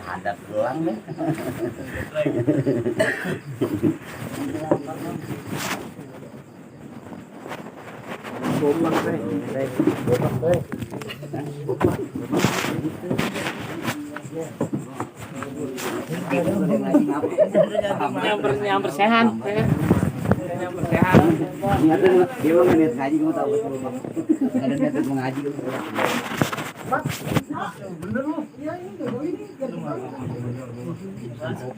Hadap doang deh. Yang bersehan. Yang bersehan. Dia mau niat ngaji kamu tahu betul bang. Ada niat mengaji kamu. Bener lu. Ya ini juga ini.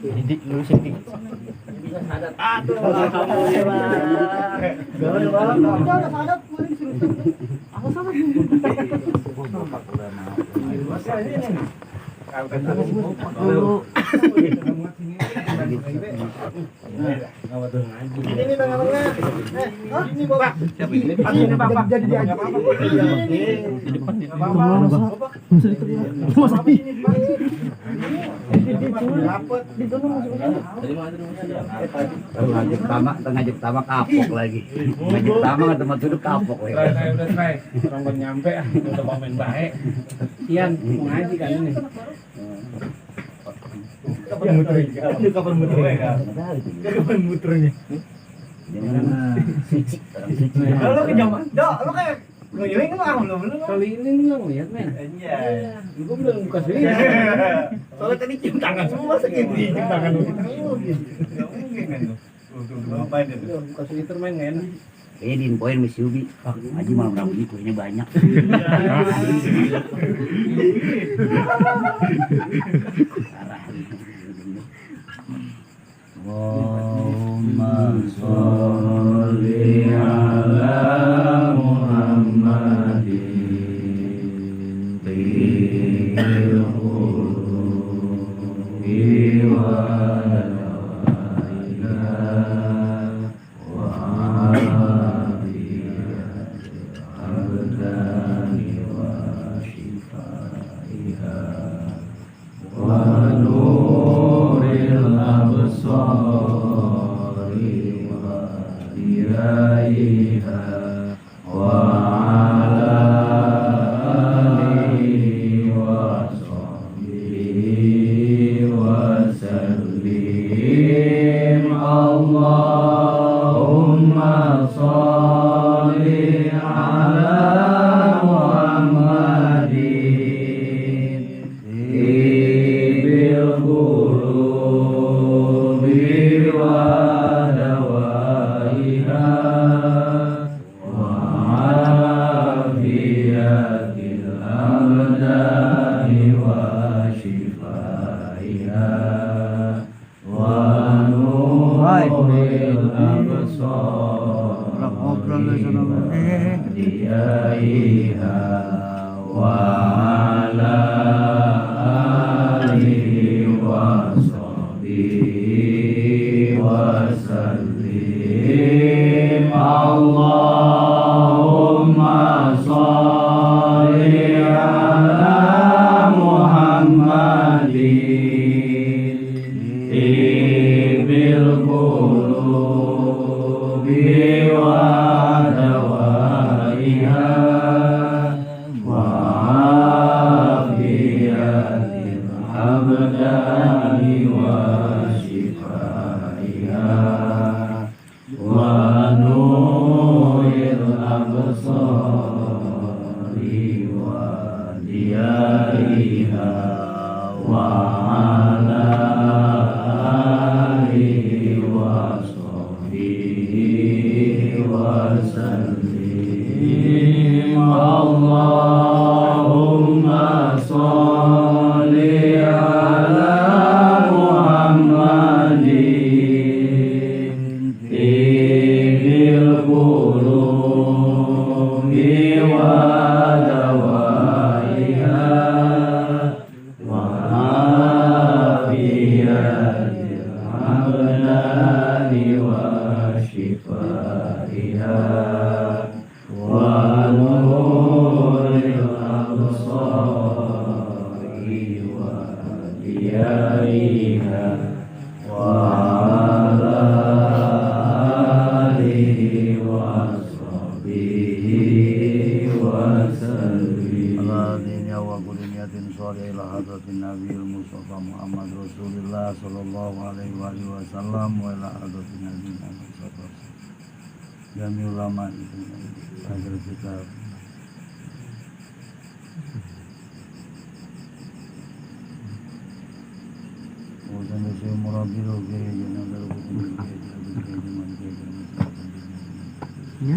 Didik lu sini. Aduh, alhamdulillah. Udah sadat mari disuruh. Aku sadat. Ini namanya. Ini Bapak. Siapa ini? Ini Bapak. Jadi dia aja. Di depan di Bapak. Mas Abi. Ngajak tamak kapok lagi. Ngajak tamak ke tempat duduk kapok lagi. Udah try. Orang baru nyampe udah main baik. Ian mau ngaji kan ini. Kapan muternya? Kapan muternya? Kapan muternya? Jangan suci, orang suci. Lo ke jam, lo kayak ngeyoing kan belum. Kali ini lu nggak ngeliat men? Iya. Gua belum buka sih. Soalnya tadi cium tangan semua sakit di cium tangan lu. Enggak mungkin kan lu. Tuh ngapain itu? Buka Twitter main kan? Kayaknya diinfoin Miss Yubi. Haji malam Rabu ini kuenya banyak. Allahumma sholli ala Muhammadin bil qulubi wal Allahumma sholli ala Muhammadin bil qulubi wa dawaiha wa afiyatil abdani wa shifaiha wa nuril diyaiha wa ala alihi wa sahbihi wa sallim. Allahumma sholli ala Muhammadin bil qulubi wa dawaiha wa afiyatil abdani wa shifaiha wa nuril absari wa diyaiha wa ala alihi wa sahbihi wa sallim. Allahumma sholli ala Muhammadin bil qulubi wa dawaiha wa afiyatil abdani wa shifaiha wa nuril absari wa diyaiha dunya wa kulli niyatin shalihah ila hadratin nabiyil mustafa Muhammad Rasulullah sallallahu alaihi wasallam wa ila hadratin nabiyil mustafa jami ulama itu agar kita dan saya murabi roge jangan terlalu ya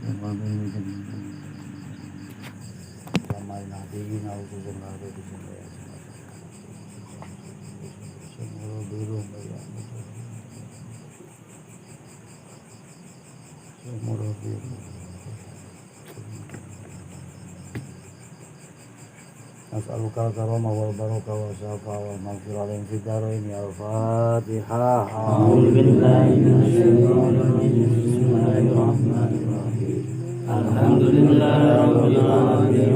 sama nanti nau kumpul ada di sini ya semua biru ya semua biru As'alukal karama wal baraka wa syafa wal maghfirah lin fidaraini al-Fatihah. A'udzu billahi minasyaitonir rajim. Bismillahirrahmanirrahim. Alhamdulillahirabbil alamin.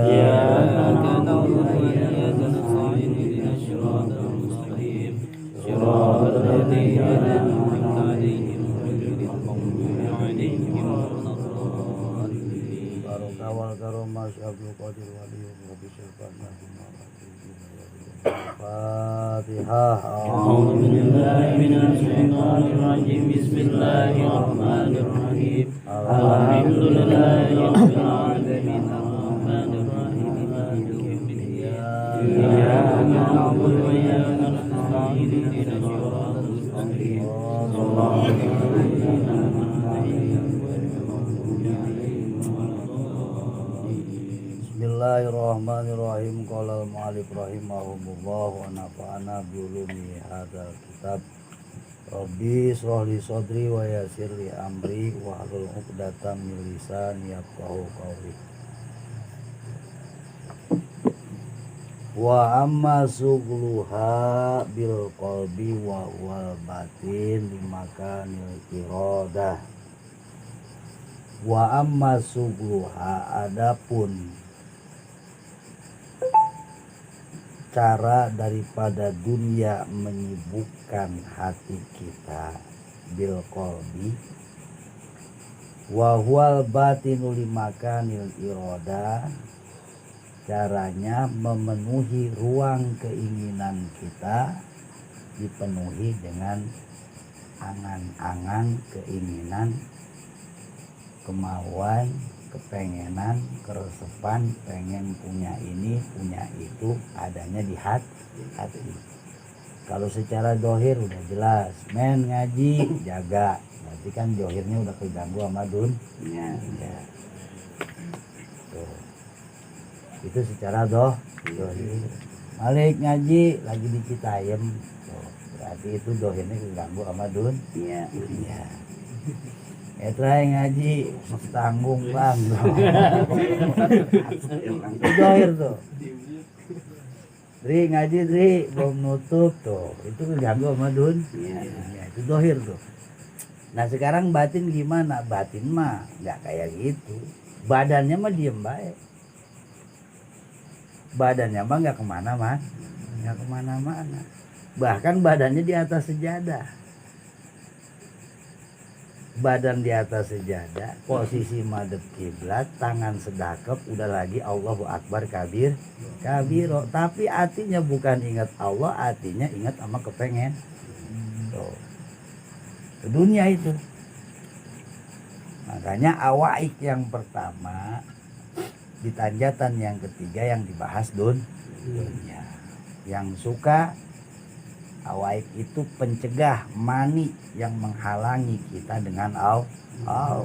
Iyyaka na'budu wa iyyaka nasta'in. Ihdinas siratal mustaqim. Shiratal ladzina an'amta 'alaihim ghairil maghdubi 'alaihim awal karomah Abdul Qadir Wali Rabbi Syafa'na Fatihah. A'udzu billahi minasyaitonir rajim. Bismillahirrahmanirrahim. Alhamdulillahi rabbil alamin. Arrahmanir rahim. Maliki yaumiddin. Iyyaka na'budu wa iyyaka nasta'in. Ihdinas siratal mustaqim. Bismillahirrahmanirrahim. Qala al-mu'allif rahimahullah wa nafa'ana bi ulumi hadzal kitab. Rabbi shrah li sadri wa yassir li amri wa hlul 'uqdatam min lisani yafqahu qawli. Wa amma sughluha bil qalbi wa wal batin limakanil iradah. Wa amma sughluha adapun cara daripada dunia menyibukkan hati kita bil qalbi wa huwal batinu limakanil irada, caranya memenuhi ruang keinginan kita dipenuhi dengan angan-angan, keinginan, kemauan, kepengenan, keresapan, pengen punya ini, punya itu, adanya di hati. Kalau secara dohir udah jelas, men ngaji, jaga, berarti kan dohirnya udah keganggu sama dunia. Ya. Tuh. Itu secara dohir. Malik ngaji, lagi di Citayam, tuh. Berarti itu dohirnya keganggu sama dunia. Ya. Etra ngaji tanggung bang, dohir tuh. Dri ngaji Dri belum nutup tuh, itu keganggu sama dunia. Ya, itu dohir tuh. Nah sekarang batin gimana? Batin mah nggak kayak gitu. Badannya mah diem baik. Badannya mah nggak kemana-mana. Bahkan badannya di atas sejadah. Badan di atas sejadah, posisi madhep kiblat, tangan sedekap, udah lagi Allahu Akbar kabiro, tapi hatinya bukan ingat Allah, hatinya ingat sama kepengen. Tuh. Ke dunia itu. Makanya awaik yang pertama di tanjatan yang ketiga yang dibahas dunia. Yang suka awaik itu pencegah mani yang menghalangi kita dengan Allah.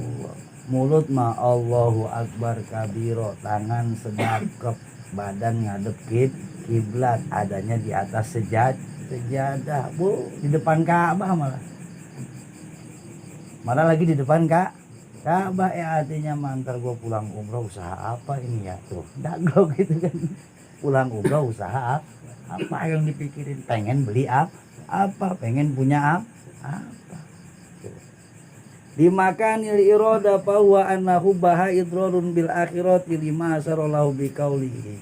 Mulut mah Allahu Akbar kabiro, tangan sedekap, badan ngadep kiblat, adanya di atas sejadah. Bu, di depan Ka'bah malah lagi di depan Ka'bah. Artinya mantar gua pulang umroh usaha apa ini ya tuh. Dago gitu kan. Pulang umroh usaha apa yang dipikirin, pengen beli apa, pengen punya apa. Dimakanil irada bahwa annahu baha idrorun bil akhirati lima asarallahu biqaulihi.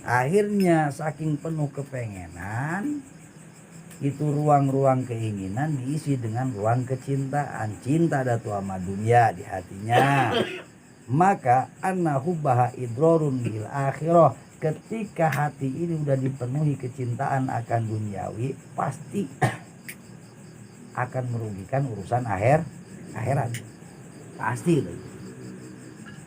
Akhirnya saking penuh kepengenan itu ruang-ruang keinginan diisi dengan ruang kecintaan. Cinta datu ama dunia di hatinya. Maka annahu baha idrorun bil akhirah. Ketika hati ini udah dipenuhi kecintaan akan duniawi, pasti akan merugikan urusan akhirat. Pasti itu.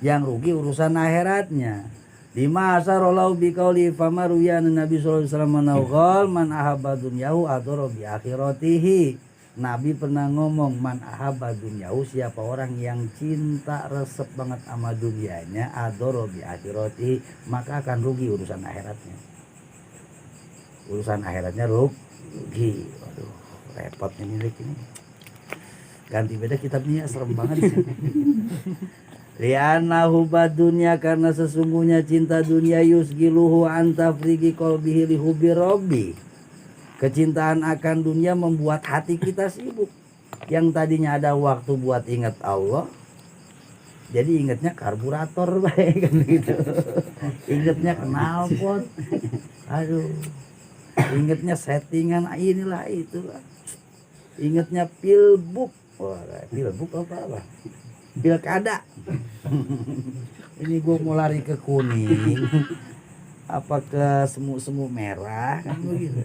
Yang rugi urusan akhiratnya. Di masa rolau biqauli famaruyan Nabi sallallahu alaihi wasallam manaqal man ahabba dunyahu adara bi akhiratihi. Nabi pernah ngomong man ahabba dunyahu, siapa orang yang cinta resep banget sama dunianya, adara bi akhiratihi, maka akan rugi urusan akhiratnya. Urusan akhiratnya rugi. Waduh, repot ini ganti beda kitabnya, serem banget sih. Lianna hubad dunia, karena sesungguhnya cinta dunia yusgiluhu antafrigi qalbihi li hubbi rabbi. Kecintaan akan dunia membuat hati kita sibuk. Yang tadinya ada waktu buat ingat Allah, jadi ingatnya karburator baik kan gitu. Ingatnya knalpot. Aduh. Ingatnya settingan inilah itulah. Ingatnya pilbook. Wah, pilbook apa? Pilkada. Ini gue mau lari ke kuning apa ke semu merah kan begitu.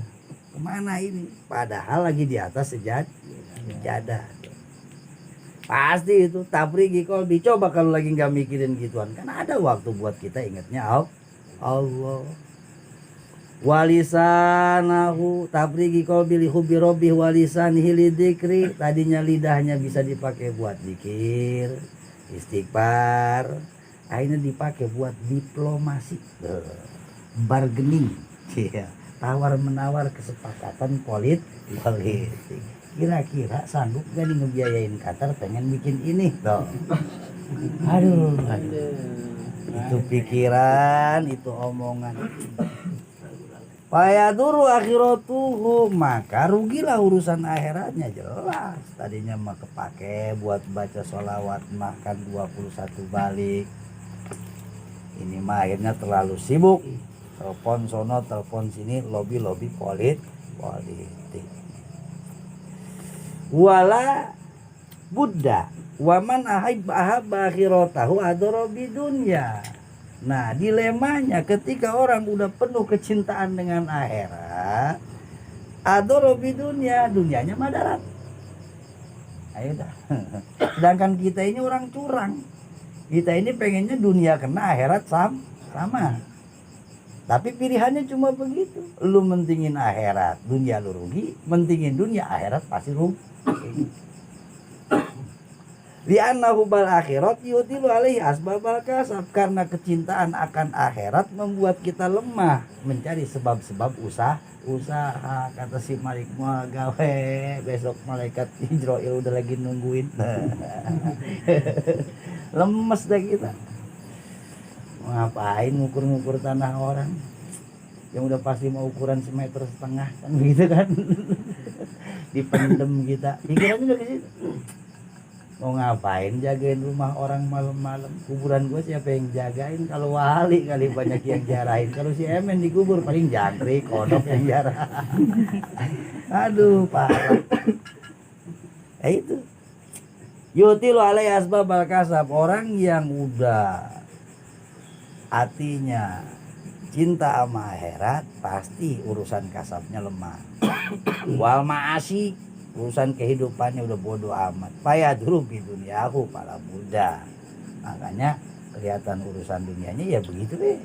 Kemana ini? Padahal lagi di atas sejadah. Pasti itu tabrigi kolbi. Coba kalau lagi nggak mikirin gituan, kan ada waktu buat kita ingatnya Allah. Walisanahu tabrigi qalbi li hubbi rabbih walisanihi lidzikri. Tadinya lidahnya bisa dipakai buat zikir, istighfar, akhirnya dipakai buat diplomasi, bargaining, tawar menawar kesepakatan politik. Kira-kira sanggup gak nih ngebiayain Qatar pengen bikin ini toh. Aduh. Itu pikiran, itu omongan. Fayaduru akhiratuhu, maka rugilah urusan akhiratnya jelas. Tadinya mah kepake buat baca sholawat makan 21 balik. Ini mah akhirnya terlalu sibuk. Telepon sono, telepon sini, lobby politik. Wala Buddha waman ahabba akhiratahu adara bidunya. Nah, dilemanya ketika orang udah penuh kecintaan dengan akhirat, adoro bidunya, dunianya madarat. Ayo dah. Sedangkan kita ini orang curang. Kita ini pengennya dunia kena, akhirat sama. Tapi pilihannya cuma begitu. Lu mentingin akhirat, dunia lu rugi. Mentingin dunia, akhirat pasti rugi. Lianna hubal akhirat yutilu alaihi asbabal kasab, karena kecintaan akan akhirat membuat kita lemah mencari sebab-sebab usaha. Kata si Malik mau gawe, besok malaikat Israel udah lagi nungguin. Lemes dah kita. Mau ngapain ngukur-ngukur tanah orang yang udah pasti mau ukuran 1,5 meter kan begitu kan. Dipendem kita. Pikirannya udah ke situ. Mau ngapain jagain rumah orang malam-malam? Kuburan gue siapa yang jagain? Kalau wali kali banyak yang jarahin. Kalau si Emen dikubur paling jangkrik, kodok yang jarah. Aduh parah. Itu yutilu alai asbabal kasab. Orang yang udah hatinya cinta sama akhirat, pasti urusan kasabnya lemah. Wal ma'asi, urusan kehidupannya udah bodoh amat. Fayadru bi dunyahu pala muda. Makanya kelihatan urusan dunianya ya begitu deh.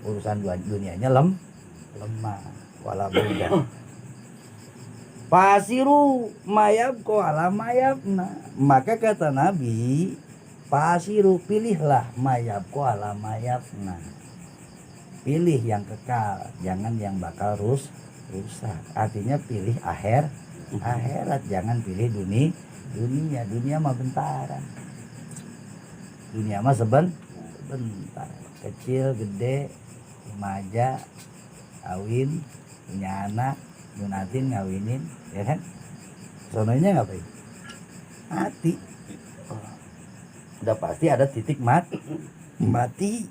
Urusan dunianya lemah wala muda. Pasiru mayab ko ala mayabna. Maka kata Nabi, pasiru pilihlah mayab ko ala mayabna. Pilih yang kekal, jangan yang bakal rusak. Artinya pilih akhirat, jangan pilih dunia mah bentaran. Dunia mah sebentar, kecil gede, remaja, kawin, punya anak, nyunatin, ngawinin, ya kan? Sononya ngapain? Mati. Udah pasti ada titik mati.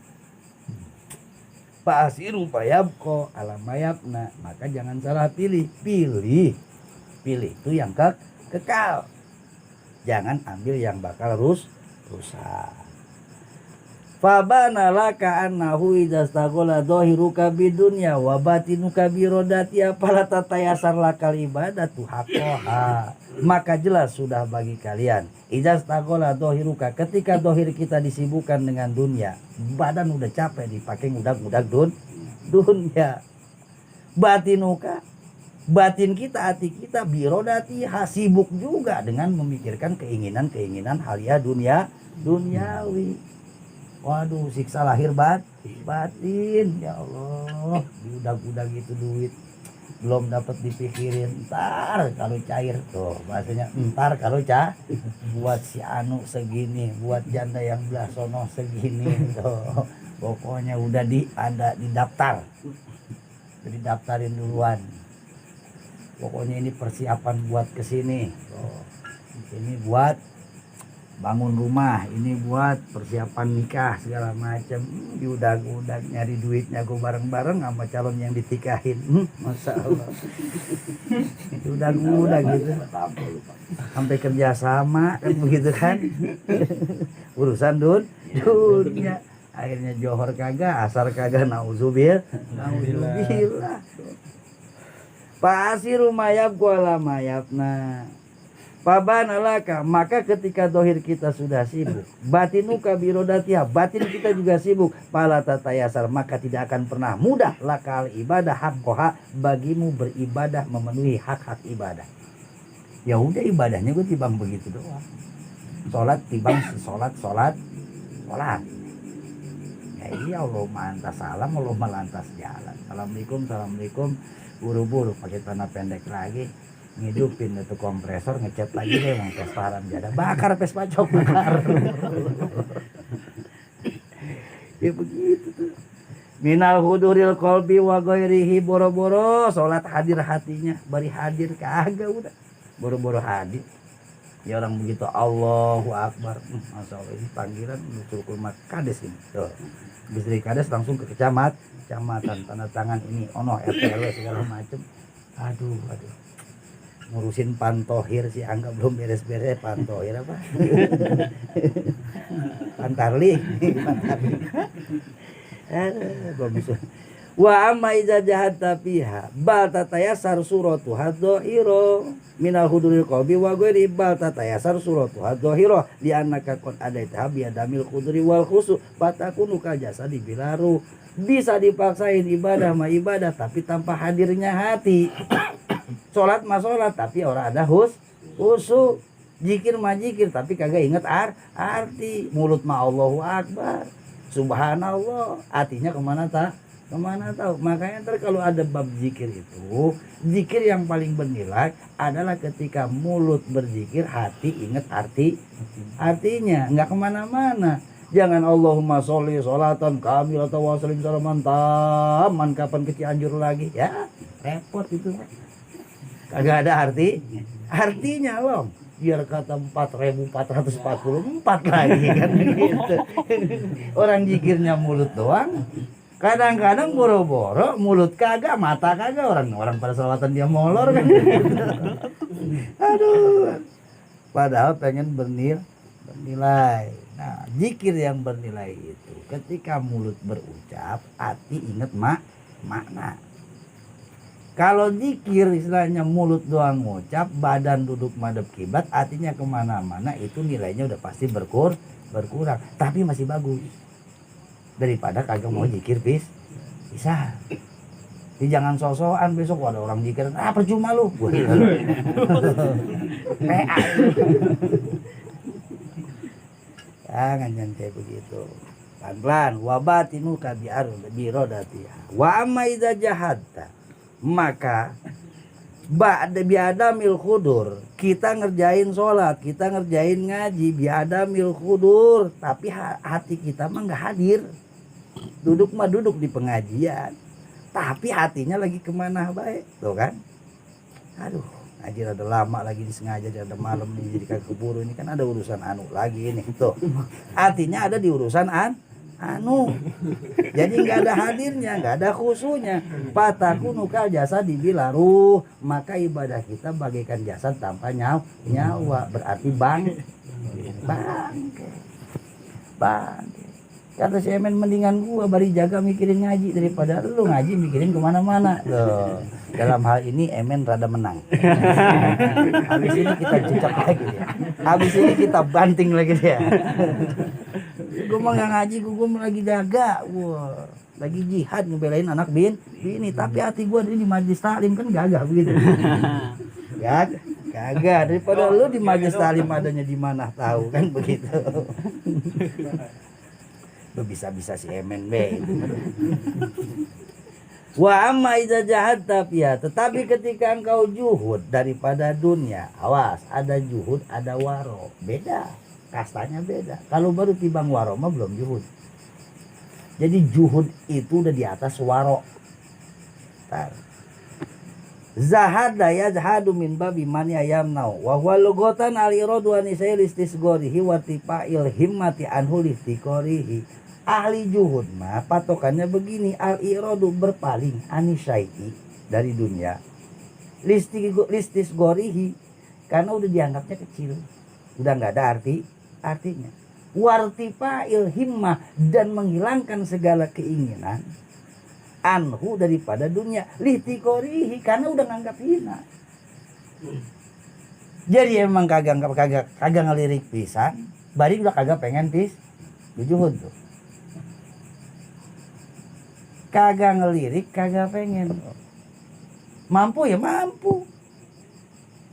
Fa'asiru fayabqa alamayabna, maka jangan salah pilih. Pilih itu yang kekal. Jangan ambil yang bakal rusak. Fabana laka annahu idastaghala dhahiruka bidunya wa batinuka birodati apala tatayasar lakal ibadatu haqqaha. Maka jelas sudah bagi kalian, idastaghala dhahiruka, ketika dohir kita disibukkan dengan dunia, badan udah capek dipakai ngudak-ngudak dunia. Batinuka, batin kita, hati kita, birodati sibuk juga dengan memikirkan keinginan halia duniawi. Waduh, siksa lahir batin, ya Allah, diudag-udag gitu duit belum dapat dipikirin, ntar kalau cair tuh bahasanya, ntar kalau buat si anu segini, buat janda yang belah sono segini tuh, pokoknya udah ada di daftar, didaftarin duluan, pokoknya ini persiapan buat kesini tuh. Ini buat bangun rumah, ini buat persiapan nikah segala macam. Diudag-udag nyari duitnya gue bareng-bareng sama calon yang ditikahin. Masya Allah. Diudag-udag gitu. Sampai kerja sama kan begitu kan. Urusan dunia. Akhirnya johor kagak, asar kagak, nauzubillah. Fa'asiru mayab kuala mayabna. Pabanalaka, maka ketika dohir kita sudah sibuk, batinuka birodatia, batin kita juga sibuk, pala tatayasar, maka tidak akan pernah mudah lakal ibadah haqqaha, bagimu beribadah memenuhi hak-hak ibadah. Ya udah ibadahnya gue timbang begitu doang. Sholat timbang sholat. Ya iya, Allahumma antas salam, Allahumma lantas jalan. Assalamualaikum, buru-buru pakai tanah pendek lagi. Ngidupin itu kompresor, ngecat lagi deh mau pesparan jada, bakar pespacok bakar. Ya begitu tuh. Minal huduril qalbi wa ghairihi, boro-boro salat hadir hatinya, bari hadir kagak udah. Boro-boro hadir. Ya orang begitu Allahu Akbar. Masya Allah, ini panggilan suruh mak kades ini. Tuh. Habis dari kades langsung ke kecamatan, tanda tangan ini ono RT RW segala macem. Aduh. Ngurusin pantohir sih anggap belum beres-beres. Pantohir apa? Pantarli. Belum bisa. Wa amma iza jahata fiha bal tatayasar suratu hadhiro minal huduril qalbi wa ghairi bal tatayasar suratu hadhiro li annaka qad adaita bi adamil huduri wal khusu fatakunu ka jasadi bilaru. Bisa dipaksain ibadah mah ibadah tapi tanpa hadirnya hati. Sholat mah sholat tapi orang ada khusyuk. Zikir mah zikir tapi kagak inget arti. Mulut mah Allahu Akbar, subhanallah, artinya kemana tahu. Makanya ntar kalau ada bab zikir itu, zikir yang paling bernilai adalah ketika mulut berzikir, hati inget artinya, nggak kemana-mana. Jangan Allahumma sholli sholatan kamilatan wa sallim salaman taman, kapan ke Cianjur lagi ya, repot itu. Kagak ada artinya loh. Biar kata 4.444 lagi kan gitu. Orang zikirnya mulut doang. Kadang-kadang boro-boro mulut kagak, mata kagak, orang pada sholatan dia molor kan. Aduh. Padahal pengen bernilai. Nah, zikir yang bernilai itu ketika mulut berucap, hati inget makna. Kalau zikir istilahnya mulut doang ngucap, badan duduk madep kiblat, artinya kemana-mana, itu nilainya udah pasti berkurang. Tapi masih bagus daripada kagak mau zikir bisa. Jadi jangan sosokan besok ada orang zikir, percuma lu. PA. Jangan kayak begitu. Pelan-pelan. Wabatinu birodatiha. Wa amma idza jahadta, maka biadamil khudur, kita ngerjain sholat, kita ngerjain ngaji, biadamil khudur, tapi hati kita mah nggak hadir. Duduk di pengajian, tapi hatinya lagi kemana baik, tuh kan? Aduh, ngaji ada lama lagi disengaja, ada malam nih jadi kagak keburu, ini kan ada urusan anu lagi ini tuh. Artinya ada di urusan jadi nggak ada hadirnya, nggak ada khusunya. Fatakunu kal jasad bila ruh, maka ibadah kita bagaikan jasad tanpa nyawa, berarti bangke. Kata si Emen, mendingan gua bari jaga mikirin ngaji daripada lu ngaji mikirin kemana-mana. Loh, dalam hal ini Emen rada menang. Habis ini kita cicak lagi dia. Habis ini kita banting lagi dia. Gua mah nggak ngaji, gua lagi jaga. Wah, lagi jihad ngebelain anak bini, tapi hati gua di majelis taklim kan gagah begitu. Kagak, daripada lu di majelis taklim adanya di mana tahu kan begitu. Lu bisa-bisa si Emen be. Wa amma idza jahadta fiha, tetapi ketika engkau juhud daripada dunia, awas, ada juhud, ada waro, beda, kastanya beda. Kalau baru tibang waro mah belum juhud. Jadi juhud itu udah di atas waro. Zahada yazhadu min babi man yamnau wa huwa lughatan al-iradu an istisgharihi wa tifa'il himmati anhu liftiqarihi. Ahli juhud mah patokannya begini, al-iradu berpaling anisai'i dari dunia, listisgharihi karena udah dianggapnya kecil, udah nggak ada artinya. Wartifa'il himmah, dan menghilangkan segala keinginan anhu daripada dunia, lihtikorihi karena udah nganggap hina. Jadi emang kagak ngelirik pisan, bari udah kagak pengen juhud tuh. Kagak ngelirik, kagak pengen. Mampu ya mampu.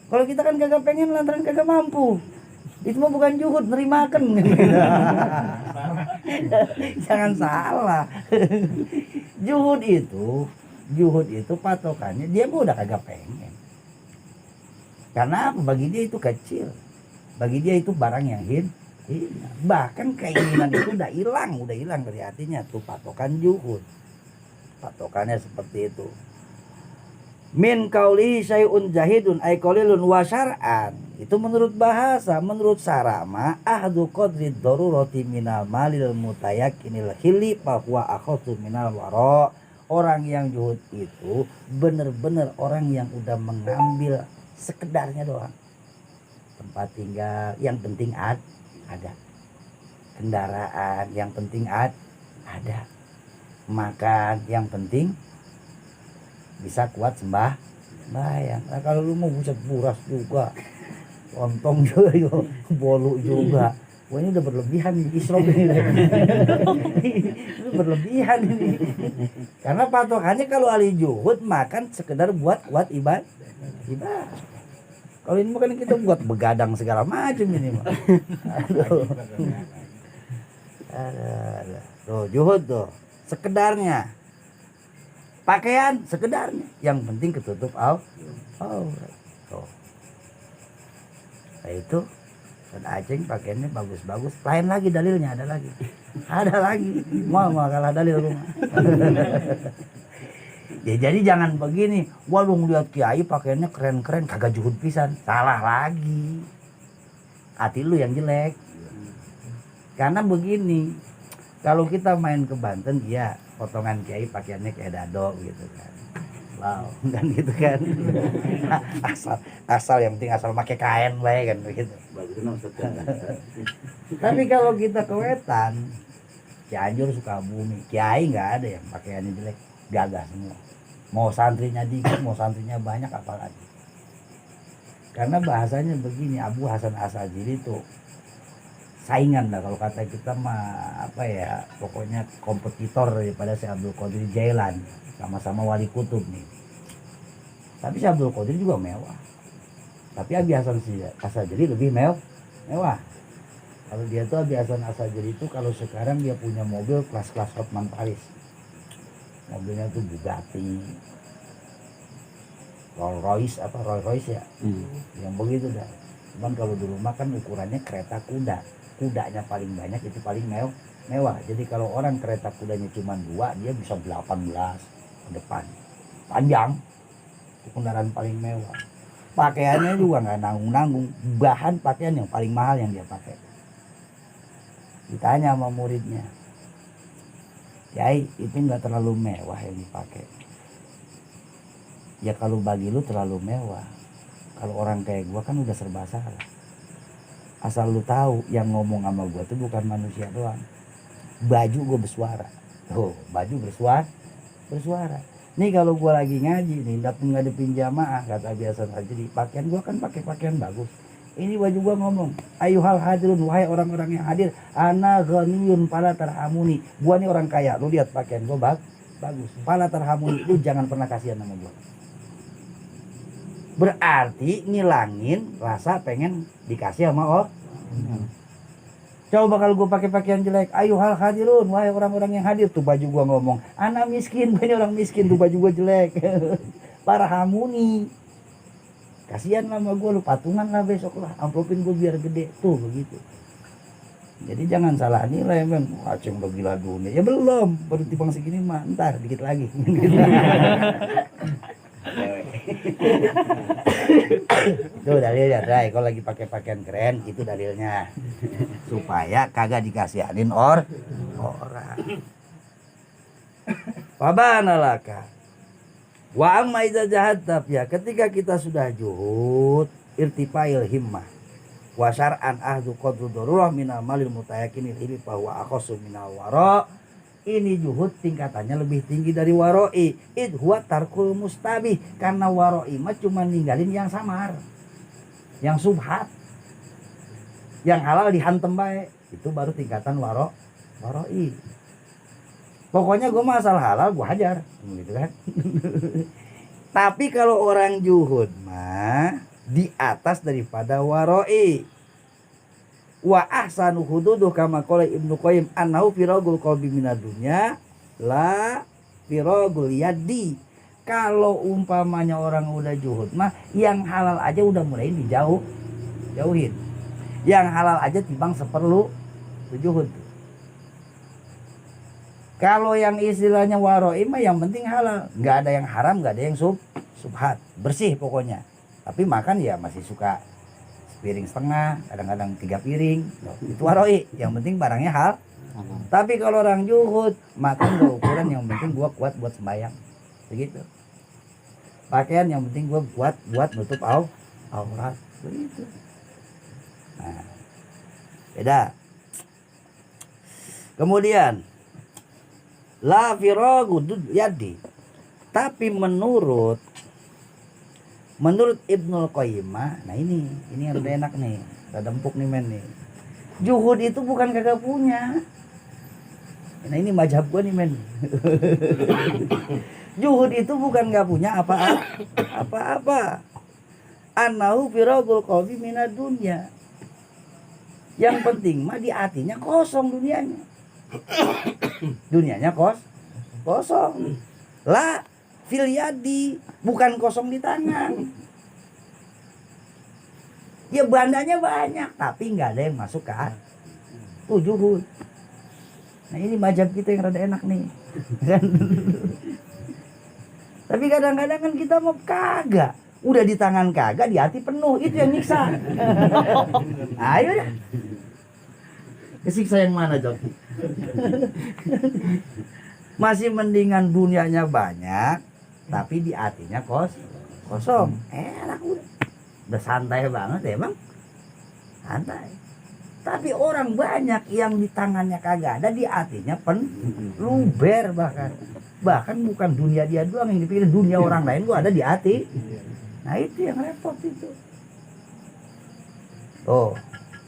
Kalau kita kan kagak pengen lantaran kagak mampu. Itu mah bukan juhud, nerimakan. Jangan salah. Juhud itu patokannya dia mah udah kagak pengen. Karena apa? Bagi dia itu kecil. Bagi dia itu barang yang hina. Bahkan keinginan itu udah hilang dari hatinya. Tuh patokan juhud. Patokannya seperti itu. Min qauli syai'un jahidun ay qalilun wa syar'an. Itu menurut bahasa, menurut sarama ahdu qadri darurati minal malil mutayakkinil hilli fa huwa akhadhu minal wara. Orang yang juhud itu benar-benar orang yang udah mengambil sekedarnya doang. Tempat tinggal yang penting ada. Kendaraan yang penting ada. Makan yang penting bisa kuat sembahyang. Nah, kalau lu mau buset buras juga, lontong juga, bolu juga, wah ini udah berlebihan nih isrof ini. Itu berlebihan ini. Karena patokannya kalau ahli juhud makan sekedar buat ibadah. Kalau ini makan kita buat begadang segala macam ini mah. Aduh. Tuh juhud tuh sekedarnya. Pakaian sekedarnya, yang penting ketutup aurat. Tuh. Nah itu dan Aceng pakaiannya bagus-bagus. Lain lagi dalilnya, ada lagi. Mau kalah dalil rumah. Ya, jadi jangan begini. Wah lu ngeliat kiai pakaiannya keren-keren, kagak juhud pisan. Salah lagi. Hati lu yang jelek. Karena begini. Kalau kita main ke Banten, ya potongan kiai pakaiannya kayak dado gitu kan. Wow, kan gitu kan. asal yang penting asal pakai kain bae kan begitu. Tapi kalau kita ke Wetan, Cianjur, Sukabumi, kiai nggak ada yang pakaiannya jelek, gagah semua. Mau santrinya dikit, mau santrinya banyak apalagi. Karena bahasanya begini, Abu Hasan Asy'ari itu saingan lah kalau kata kita mah apa ya, pokoknya kompetitor daripada si Abdul Qadir Jailan, sama-sama wali kutub nih. Tapi si Abdul Qadir juga mewah, tapi Abi Hasan Asy'ari lebih mewah. Kalau dia tuh Abi Hasan Asy'ari itu kalau sekarang dia punya mobil kelas-kelas Hotman Paris, mobilnya tuh Bugatti, Rolls Royce ya, yang begitu dah. Cuman kalau dulu mah kan ukurannya kereta kudanya paling banyak itu paling mewah. Jadi kalau orang kereta kudanya cuma 2, dia bisa 18 ke depan. Panjang. Itu kendaraan paling mewah. Pakaiannya juga nggak nanggung-nanggung. Bahan pakaian yang paling mahal yang dia pakai. Ditanya sama muridnya, Yai itu nggak terlalu mewah yang dipakai. Ya kalau bagi lu terlalu mewah. Kalau orang kayak gua kan udah serba salah. Asal lu tahu yang ngomong sama gua tuh bukan manusia doang. Baju gua bersuara. Tuh, baju bersuara. Nih kalau gua lagi ngaji nih, ngadepin jamaah kata biasa jadi pakaian gua kan pakai pakaian bagus. Ini baju gua ngomong, ayuhal hadirun, wahai orang-orang yang hadir, ana ghaniyun fala tarhamuni. Gua nih orang kaya, lu lihat pakaian gua bagus. Fala tarhamuni, lu jangan pernah kasihan sama gua. Berarti ngilangin rasa pengen dikasih sama orang. Coba kalau gue pakai pakaian jelek, ayuhal hadirun, wahai orang-orang yang hadir, tuh baju gua ngomong, anak miskin, banyak orang miskin, tuh baju gua jelek. Parhamuni. Kasihan sama gue, lu patungan lah besok lah, amplopin gue biar gede, tuh begitu. Jadi jangan salah nilai men, Aceh udah gila dunia, ya belum, baru tipang segini mah, ntar dikit lagi. Itu dalilnya, Dray. Kalau lagi pakai pakaian keren, itu dalilnya. Supaya kagak dikasihanin orang. Fabanalaka. Wa amma iza jahatab, ya ketika kita sudah juhud irtifail himmah wa syar'an ahdu qadru darurah minal malil mutayakinil ilmi bahwa akhasu minal wara. Ini juhud tingkatannya lebih tinggi dari waroi. Id huwa tarkul mustabih, karena waroi mah cuma ninggalin yang samar, yang subhat, yang halal dihantem baik. Itu baru tingkatan waroi. Pokoknya gue mah asal halal gue hajar, gitu kan. Tapi kalau orang juhud mah di atas daripada waroi. Wa ahsanu hududuh kama qala Ibnu Qayyim annahu firagul qalbi minad dunya la firagul yadi. Kalau umpamanya orang udah juhud mah yang halal aja udah mulai jauhin. Yang halal aja timbang seperlu juhud. Kalau yang istilahnya waroi mah yang penting halal, nggak ada yang haram, nggak ada yang subhat, bersih pokoknya. Tapi makan ya masih suka piring setengah, kadang-kadang 3 piring, itu waroi. Yang penting barangnya hal. Tapi kalau orang juhud, makan gua ukuran yang penting gua kuat buat sembahyang, begitu. Pakaian yang penting gua kuat buat nutup aurat, begitu. Nah, beda. Kemudian la firagud yadi. Tapi menurut Ibnul Qayyim, nah ini yang udah enak nih, udah empuk nih men nih. Juhud itu bukan kagak punya. Nah ini mazhab gua nih men. Juhud itu bukan gak punya apa-apa. Anahu firagul qalbi minad dunya. Yang penting mah di hatinya kosong dunianya. Dunianya kosong. La fil yadi, bukan kosong di tangan. Ya bandanya banyak tapi nggak ada yang masuk ke juhud. Nah ini mazhab kita yang rada enak nih. Tapi kadang-kadang kan kita mau kagak, udah di tangan kagak, di hati penuh, itu yang nyiksa. Ayo dah. Kesiksa yang mana Joki? Masih mendingan dunianya banyak tapi di hatinya kosong. Enak udah santai banget emang. Santai. Tapi orang banyak yang di tangannya kagak ada, di hatinya luber bahkan bukan dunia dia doang yang dipikir, dunia orang lain gua ada di hati. Nah itu yang repot itu.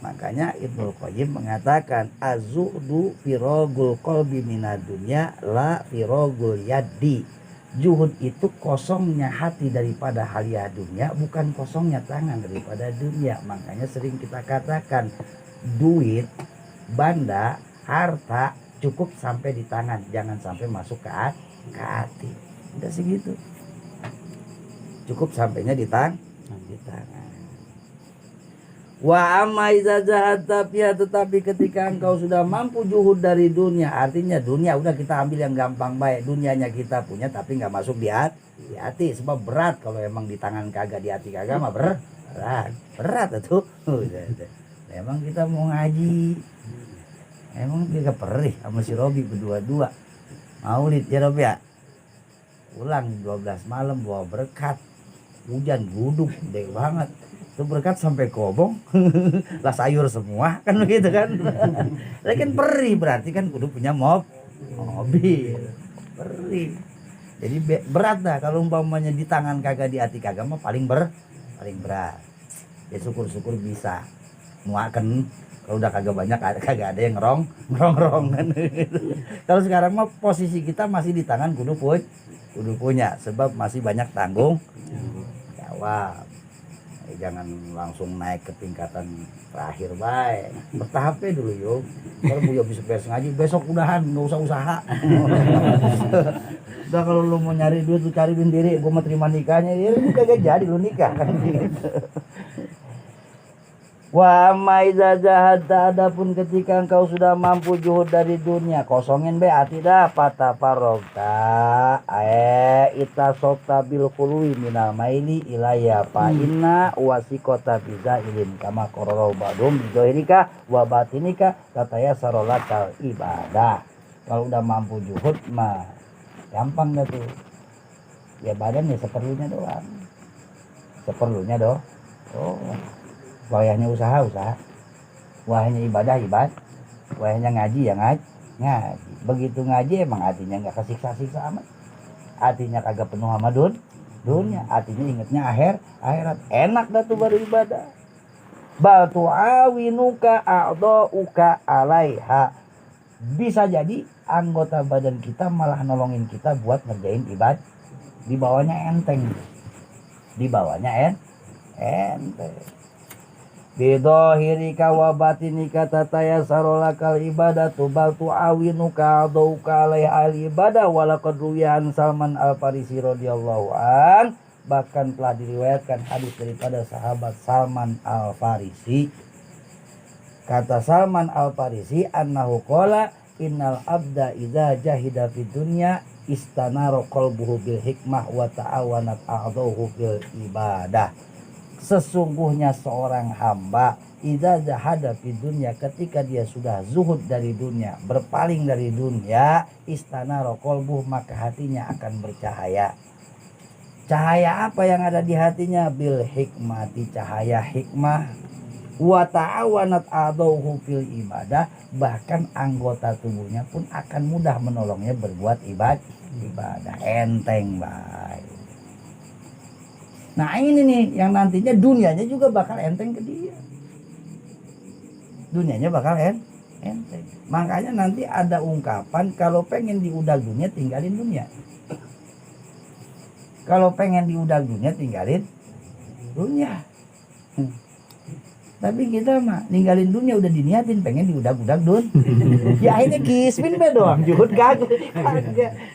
Makanya Ibnu Qayyim mengatakan az-zuhdu firagul qalbi minad dunya la firagul yadi. Juhud itu kosongnya hati daripada haliah dunia, bukan kosongnya tangan daripada dunia. Makanya sering kita katakan duit, banda, harta cukup sampai di tangan, jangan sampai masuk ke hati. Udah segitu. Cukup sampainya di tangan. Wa amma iza jahata fiha, tetapi ketika engkau sudah mampu juhud dari dunia, artinya dunia udah kita ambil yang gampang baik, dunianya kita punya tapi nggak masuk di hati, sebab berat kalau emang di tangan kagak, di hati kagak mah berat itu. Emang kita mau ngaji, emang kita perih sama si Robi berdua-dua, Maulid ya Rob ya. Ulang 12 malam bawa berkat. Hujan gluduk gede banget. Itu berkat sampai kobong. Lah sayur semua kan begitu kan. Lah kan perih berarti kan kudu punya mobil. Perih. Jadi berat dah kalau umpamanya di tangan kagak di hati kagak mah paling berat. Ya syukur-syukur bisa muaken. Kalau udah kagak banyak kagak ada yang ngerong kan. Kalau sekarang mah posisi kita masih di tangan kudu punya sebab masih banyak tanggung jawab. Jangan langsung naik ke tingkatan terakhir baik. Bertahap dulu yuk. Kalau Buya bisa beres ngaji besok udahan nggak usah usaha. Udah kalau lu mau nyari duit lu cari sendiri. Gua mau terima nikahnya ya lu kagak jadi lu nikah kan gitu. Wa maiza jahada adapun ketika engkau sudah mampu juhud dari dunia kosongin be hati dah pata parogta ita sota bil khului minal maili ilaya fa inna wasikota biza ilin kama kororo badum bidohirika wa batinika kataya sarolakal ibadah. Kalau udah mampu juhud mah gampang dah tuh ya badan ya seperlunya doang wayahnya usaha wayahnya ibadah wayahnya ngaji ya ngaji begitu ngaji emang hatinya nggak kesiksa-siksa amat hatinya kagak penuh sama dunia hatinya ingetnya akhirat enak dah tuh baru ibadah bal tu'awinuka a'dha'uka alaiha bisa jadi anggota badan kita malah nolongin kita buat ngerjain ibadah di bawahnya enteng bidohirika wa batinika tataya sarolakal ibadatu bal tu'awinuka adauka alai al ibadah walaqad ruwiyan Salman Al-Farisi radhiyallahu an bahkan telah diriwayatkan hadis daripada sahabat Salman Al-Farisi kata Salman Al-Farisi annahu qala innal abda idza jahida fid dunya istanara qalbuhu bil hikmah wa ta'awanat a'dhahu fil ibadah. Sesungguhnya seorang hamba idza jahada fid dunya ketika dia sudah zuhud dari dunia, berpaling dari dunia, istanara qalbuh maka hatinya akan bercahaya. Cahaya apa yang ada di hatinya? Bil hikmati, cahaya hikmah. Wa ta'awanat a'dhahu fil ibadah, bahkan anggota tubuhnya pun akan mudah menolongnya berbuat ibadah. Enteng baik. Nah ini nih yang nantinya dunianya juga bakal enteng ke dia. Dunianya bakal enteng. Makanya nanti ada ungkapan kalau pengen diudag dunia tinggalin dunia. Kalau pengen diudag dunia tinggalin dunia. Tapi kita mah ninggalin dunia udah diniatin pengen diudag-udag ya akhirnya kismin be doang juhud kagak.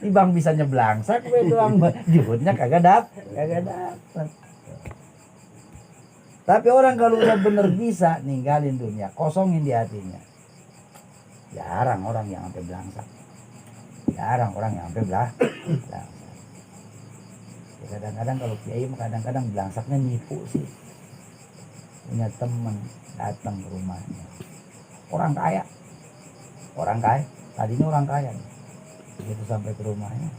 Ini bang bisa nyeblangsak be doang juhudnya kagak dapat. Tapi orang kalau udah bener bisa ninggalin dunia kosongin di hatinya. Jarang orang yang sampai belangsak. Ya, kadang-kadang kalau kiai kadang-kadang belangsaknya nipu sih. Punya teman datang ke rumahnya orang kaya tadinya orang kaya begitu sampai ke rumahnya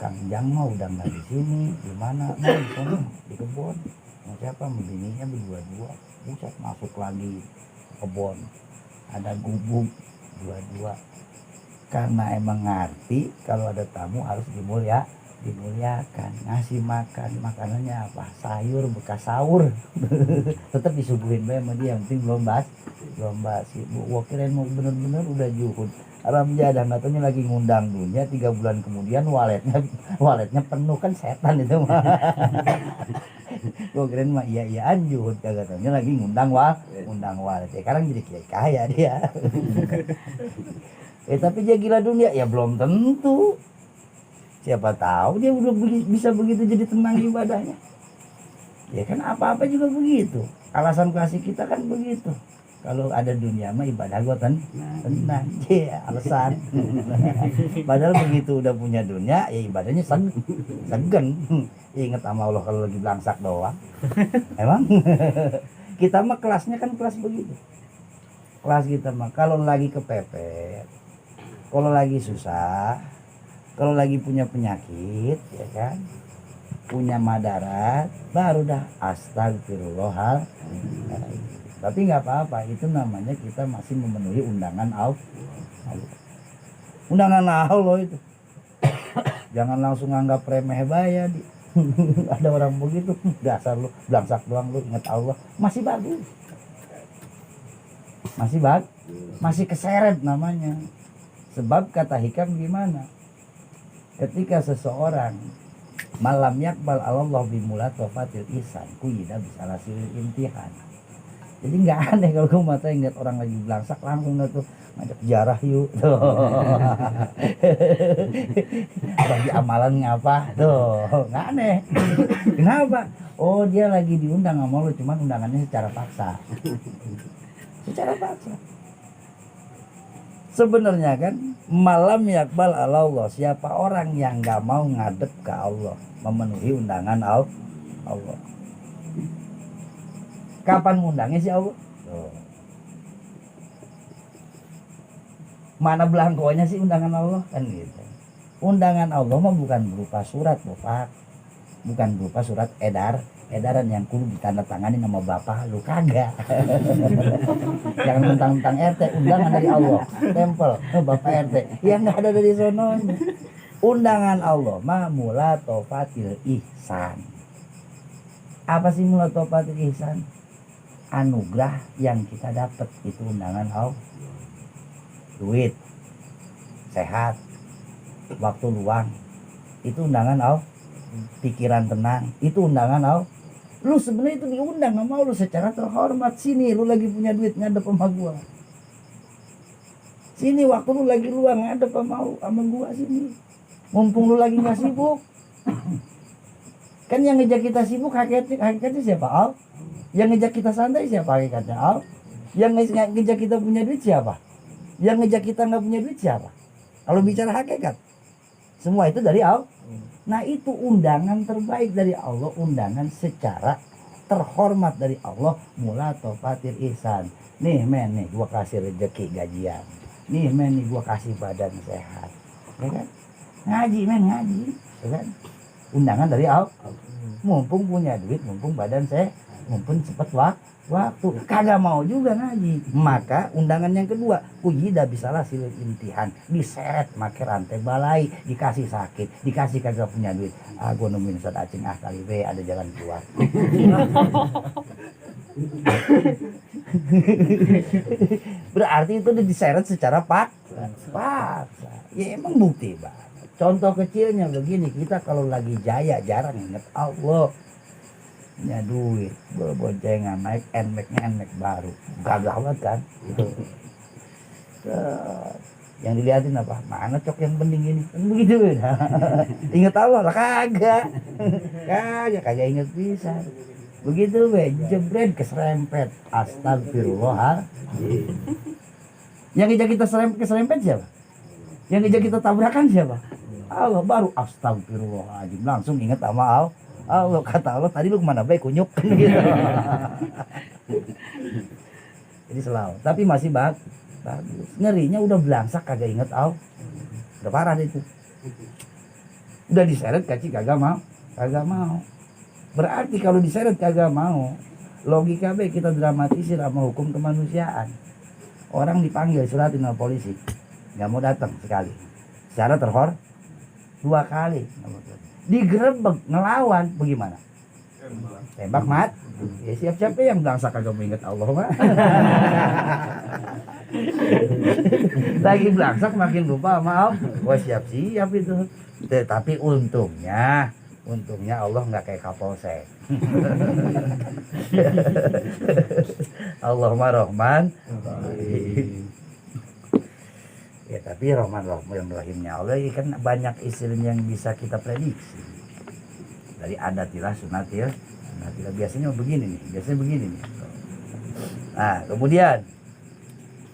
Kang Jang mah udah nggak di sini di mana di sana di kebun mau siapa begininya berdua buset masuk lagi ke kebun ada gubuk dua karena emang ngerti kalau ada tamu harus dimuliakan, ngasih makanannya apa sayur bekas sahur tetap disuguhin sama dia yang penting belum basi gua kirain mau bener-bener udah juhud alam jadah katanya lagi ngundang dunia 3 bulan kemudian waletnya penuh kan setan itu mah gua kirain mah iya-iyaan juhud katanya lagi ngundang walet sekarang jadi kaya dia tapi dia gila dunia ya belum tentu. Siapa tahu dia udah bisa begitu jadi tenang ibadahnya. Ya kan apa-apa juga begitu. Alasan kasih kita kan begitu. Kalau ada dunia mah ibadah gua tenang. Ya alasan. Padahal begitu udah punya dunia ya ibadahnya segen. Ingat sama Allah kalau lagi belangsak doang. Emang kita mah kelasnya kan kelas begitu. Kelas kita mah kalau lagi kepepet Kalau lagi susah, kalau lagi punya penyakit, ya kan, punya madarat, baru dah astagfirullahaladzim. Tapi nggak apa-apa, itu namanya kita masih memenuhi undangan Allah. Undangan Allah itu. Jangan langsung anggap remeh bayar. Ada orang begitu, dasar lu, belangsak doang lu, ingat Allah. Masih bagus. Masih keseret namanya. Sebab kata hikam gimana? Ketika seseorang malam yakbal Allah bimulatofatil ihsan kuyida bisa lasilil imtihan. Jadi nggak aneh kalau kamu mata ingat orang lagi belangsak langsung tuh ngajak jarah yuk tuh. Bagi amalan ngapa tuh, nggak aneh. Kenapa? Oh dia lagi diundang sama lu, cuman undangannya secara paksa. Secara paksa. Sebenarnya kan malam yakbal Allah, siapa orang yang nggak mau ngadep ke Allah, memenuhi undangan Allah. Kapan ngundangnya si Allah? Mana belangkonya sih undangan Allah kan gitu. Undangan Allah mah bukan berupa surat, Bapak. Bukan berupa surat edaran yang kudu ditandatangani nama bapak lu, kagak. Jangan mentang-mentang RT, undangan dari Allah, tempel bapak RT, yang nggak ada dari sononya. Undangan Allah mah mulatofatil ihsan. Apa sih mulatofatil ihsan? Anugerah yang kita dapat, itu undangan Allah. Duit, sehat, waktu luang, itu undangan Allah. Pikiran tenang, itu undangan Allah. Lu sebenarnya itu diundang sama lu secara terhormat. Sini lu lagi punya duit ngadep sama gua. Sini waktu lu lagi luang ngadep sama gua sini. Mumpung lu lagi nggak sibuk. Kan yang ngejak kita sibuk hakikatnya siapa? Allah. Yang ngejak kita santai siapa? Hakikatnya Allah. Yang ngejak kita punya duit siapa? Yang ngejak kita nggak punya duit siapa? Kalau bicara hakikat, semua itu dari Allah. Nah itu undangan terbaik dari Allah, undangan secara terhormat dari Allah, mulatofatil ihsan. Nih men, nih gua kasih rezeki gajian. Nih men, nih gua kasih badan sehat. Ya kan? Ngaji men, ngaji. Ya kan? Undangan dari Allah. Mumpung punya duit, mumpung badan sehat, mumpung cepet waktu. Kagak mau juga ngaji. Maka undangan yang kedua, ujida bisalah silil imtihan, diseret make rantai balai, dikasih sakit, dikasih kagak punya duit. Ah gua nemuin Ustaz Acing kali be ada jalan keluar. Berarti itu udah diseret secara paksa. Ya emang bukti banget. Contoh kecilnya begini, kita kalau lagi jaya jarang inget Allah. Punya duit, boncengan, naik NMAX baru, gagal banget kan gitu. Yang dilihatin apa? Mana cok yang penting ini? Kan begitu kan. Ingat Allah lah kagak. Kagak inget bisa. Begitu be, jebret keserempet. Astagfirullahaladzim. Yang ngejak kita keserempet siapa? Yang ngejak kita tabrakan siapa? Allah, baru astagfirullahaladzim. Langsung ingat sama Allah. Allah, kata Allah tadi lu kemana baik kunyuk gitu. Jadi selalu, tapi masih bagus. Ngerinya udah belangsak kagak inget Allah. Udah parah itu. Udah diseret kagak mau. Berarti kalau diseret kagak mau, logika baik kita dramatisir sama hukum kemanusiaan. Orang dipanggil suratin sama polisi, nggak mau datang sekali. Secara terhor 2 kali. Digerebek ngelawan bagaimana? Tembak mat. Ya siap-siap yang belangsak kagak mengingat Allah mah. Lagi belangsak makin lupa maaf. Wah siap-siap itu. Tapi untungnya Allah nggak kayak Kapolsek. Allahumma Rahman. Ya tapi Rahimnya Allah kan banyak istilah yang bisa kita prediksi. Dari adatilah sunatil. Biasanya begini nih. Nah kemudian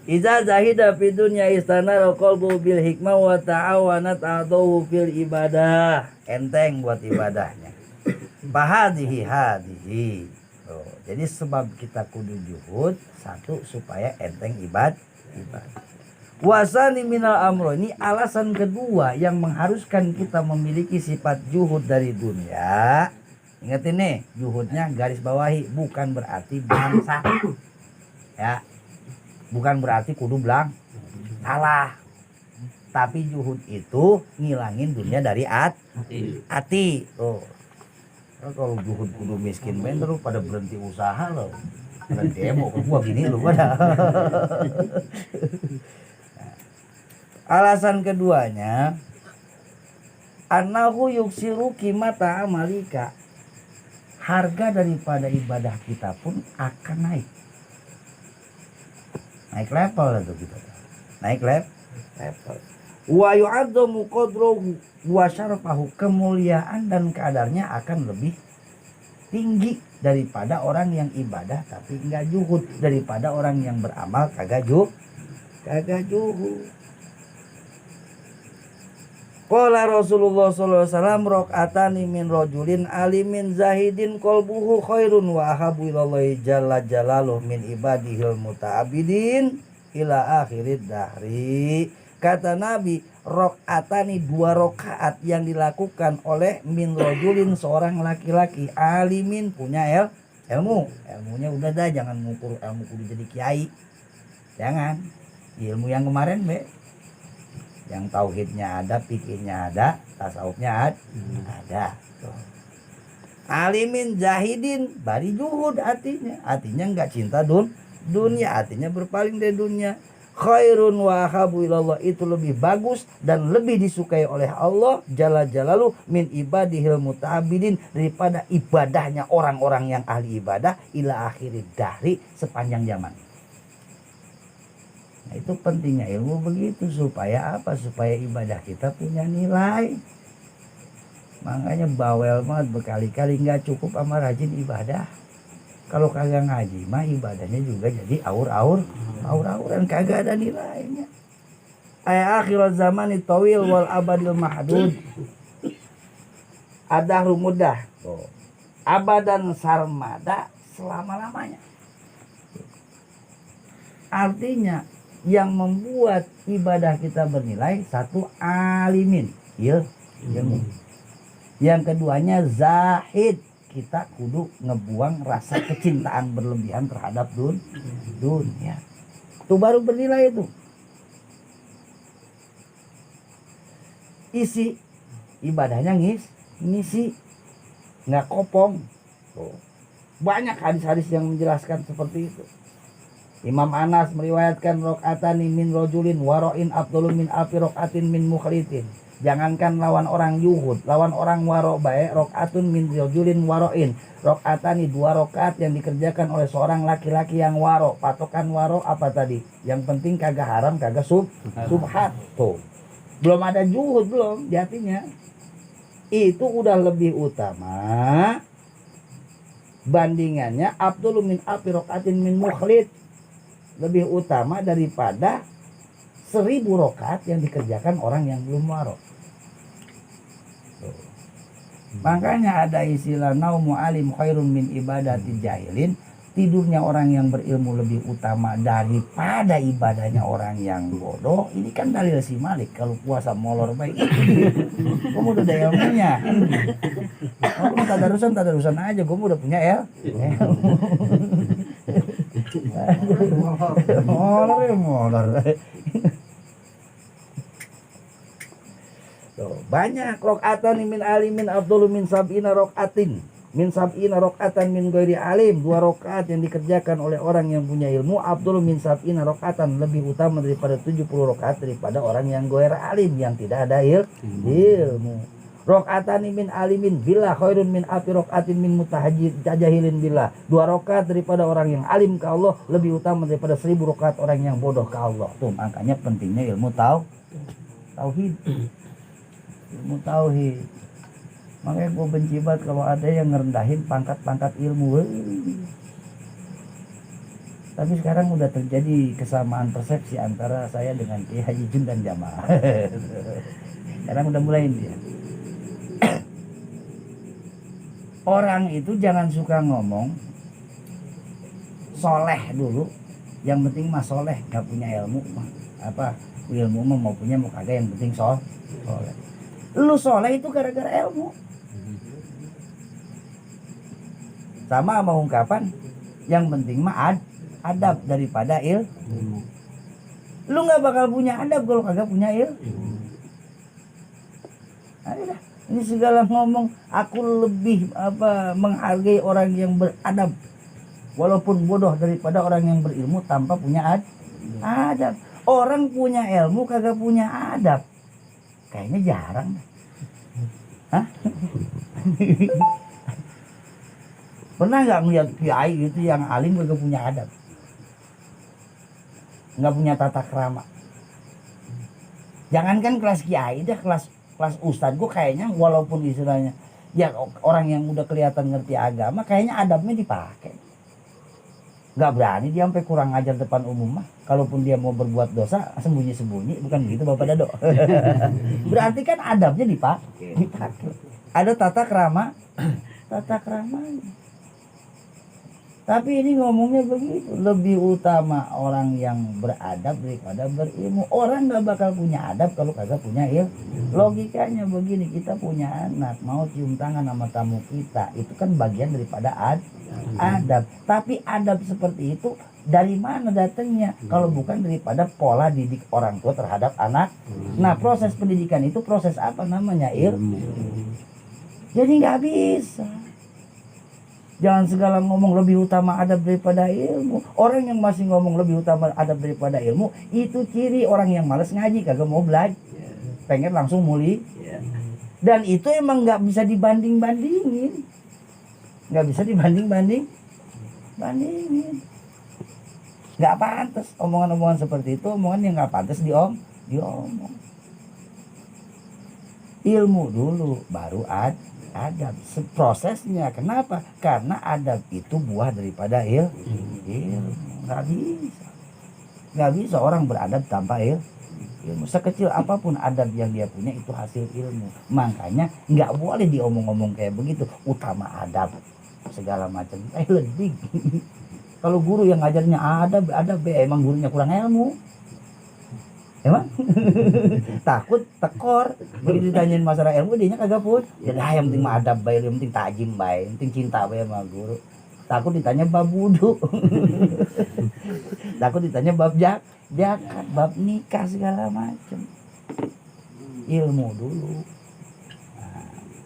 iza zahida fi dunya istana qalbu bil hikmah wa ta'awanat adawu fil ibadah. Enteng buat ibadahnya. Bahadihi. Jadi sebab kita kudu juhud, satu supaya enteng ibadah. Wasani minal amro, ini alasan kedua yang mengharuskan kita memiliki sifat juhud dari dunia. Ingat ini, juhudnya garis bawahi, bukan berarti bangsa. Ya. Bukan berarti kudu belang salah. Tapi juhud itu ngilangin dunia dari hati. Tuh. Kalau juhud kudu miskin bener lu pada berhenti usaha loh. Pada demo ke gua gini lu pada. Alasan keduanya, annahu yuksiru qimata amalika. Harga daripada ibadah kita pun akan naik. Naik level itu kita. Naik level. Wa yu'adzamu qadruhu wa syarafahu, kemuliaan dan kadarnya akan lebih tinggi daripada orang yang ibadah tapi enggak juhud, daripada orang yang beramal kagak juhud. Qala Rasulullah sallallahu alaihi wasallam rakaatani min rajulin alimin zahidin qalbuhu khairun wa ahabu ilallahi jalla jalaluhu min ibadihil muta'abidin ila akhirid dahri. Kata Nabi, rakaatani, 2 rakaat yang dilakukan oleh min rajulin, seorang laki-laki alimin, punya ilmunya udah dah, jangan ngukur ilmu kudu jadi kiai. Jangan. Ilmu yang kemarin yang tauhidnya ada, fikihnya ada, tasawufnya ada. Tuh. Alimin zahidin, bari juhud artinya enggak cinta dunia, artinya berpaling dari dunia. Khairun wa habu ilallah, itu lebih bagus dan lebih disukai oleh Allah jalla jalaluhu min ibadihil muta'abidin, daripada ibadahnya orang-orang yang ahli ibadah ila akhirid dahri, sepanjang zaman. Nah, itu pentingnya ilmu begitu, supaya apa? Supaya ibadah kita punya nilai. Makanya bawel banget berkali-kali nggak cukup sama rajin ibadah. Kalau kagak ngaji mah ibadahnya juga jadi aur-auran, kagak ada nilainya. Akhirat zaman tawil wal abadil mahdud. Ada rumudah. Abadan sarmada, selama-lamanya. Artinya yang membuat ibadah kita bernilai, satu alimin, ilmu. Yang keduanya zahid, kita kudu ngebuang rasa kecintaan berlebihan terhadap dunia. Itu baru bernilai itu. Isi ibadahnya ngisi, nggak kopong. Banyak hadis-hadis yang menjelaskan seperti itu. Imam Anas meriwayatkan rakaatani min rajulin waro'in afdalun min alfi rakaatin min mukhlitin. Jangankan lawan orang yuhud, lawan orang waro baik, rakaatun min rajulin waro'in. Rakaatani, 2 rakaat yang dikerjakan oleh seorang laki-laki yang waro. Patokan waro apa tadi? Yang penting kagak haram, kagak subhat. Tuh. Belum ada juhud belum di hatinya. Itu udah lebih utama bandingannya afdalun min alfi rakaatin min mukhlit. Lebih utama daripada 1000 rakaat yang dikerjakan orang yang belum waro. Makanya ada istilah naumu alim khairun min ibadati jahilin. Tidurnya orang yang berilmu lebih utama daripada ibadahnya orang yang bodoh. Ini kan dalil si Malik. Kalau puasa molor baik, kamu udah ada ilmunya. Kamu tadarusan aja, kamu udah punya molor. Banyak rakaatan min alimin afdalu min sab'ina rakaatin. Min sab'ina rakaatan min ghairi alim. 2 rakaat yang dikerjakan oleh orang yang punya ilmu afdalu min sab'ina rakaatan, lebih utama daripada 70 rakaat daripada orang yang ghairi alim, yang tidak ada ilmu. Rakaatani min alimin billah khairun min alfi rakaatin min mutajahilin billah. 2 rakaat daripada orang yang alim ke Allah lebih utama daripada 1000 rakaat orang yang bodoh ke Allah. Tuh, makanya pentingnya ilmu tauhid. Ilmu tauhid. Makanya gue benci banget kalau ada yang ngerendahin pangkat-pangkat ilmu. Tapi sekarang udah terjadi kesamaan persepsi antara saya dengan Kiai Haji Jun dan Jamaah. Sekarang udah mulai dia. Orang itu jangan suka ngomong soleh dulu, yang penting mah soleh, nggak punya ilmu mah apa, ilmu mah mau punya mau kagak, yang penting soleh. Lu soleh itu gara-gara ilmu. Sama sama ungkapan yang penting mah adab daripada ilmu. Lu nggak bakal punya adab kalau kagak punya ilmu. Ayolah, ini segala ngomong aku lebih menghargai orang yang beradab walaupun bodoh daripada orang yang berilmu tanpa punya adab. Orang punya ilmu kagak punya adab, kayaknya jarang. Hah? Pernah nggak ngeliat kiai gitu yang alim kagak punya adab, nggak punya tata krama? Jangankan kelas kiai, dah kelas ustadz gue kayaknya walaupun istilahnya ya orang yang udah kelihatan ngerti agama, kayaknya adabnya dipakai. Nggak berani dia sampai kurang ajar depan umum mah. Kalaupun dia mau berbuat dosa sembunyi-sembunyi, bukan gitu Bapak Dado. Berarti kan adabnya dipakai. Ada tata krama, Tapi ini ngomongnya begitu, lebih utama orang yang beradab daripada berilmu. Orang nggak bakal punya adab kalau kagak punya ilmu. Logikanya begini, kita punya anak mau cium tangan sama tamu kita, itu kan bagian daripada adab. Tapi adab seperti itu dari mana datangnya kalau bukan daripada pola didik orang tua terhadap anak. Nah, proses pendidikan itu proses apa namanya? Ilmu. Jadi nggak bisa. Jangan segala ngomong lebih utama adab daripada ilmu. Orang yang masih ngomong lebih utama adab daripada ilmu, itu ciri orang yang malas ngaji, kagak mau belajar, pengen langsung muli. Dan itu emang nggak bisa dibanding-bandingin, bandingin. Nggak pantas omongan-omongan seperti itu, omongan yang nggak pantas diomong. Ilmu dulu, baru adab. Prosesnya kenapa? Karena adab itu buah daripada ilmu. Nggak bisa orang beradab tanpa ilmu. Sekecil apapun adab yang dia punya itu hasil ilmu. Makanya nggak boleh diomong-omong kayak begitu. Utama adab segala macam. Lebih. Kalau guru yang ngajarnya adab emang gurunya kurang ilmu. Emang takut tekor begitu ditanyain masalah ilmu, dia kagak pun ya dah, yang penting mah adab bae, yang penting tajim bae, yang penting cinta bae sama guru. Takut ditanya bab wudu takut ditanya bab zakat, bab nikah segala macam. Ilmu dulu.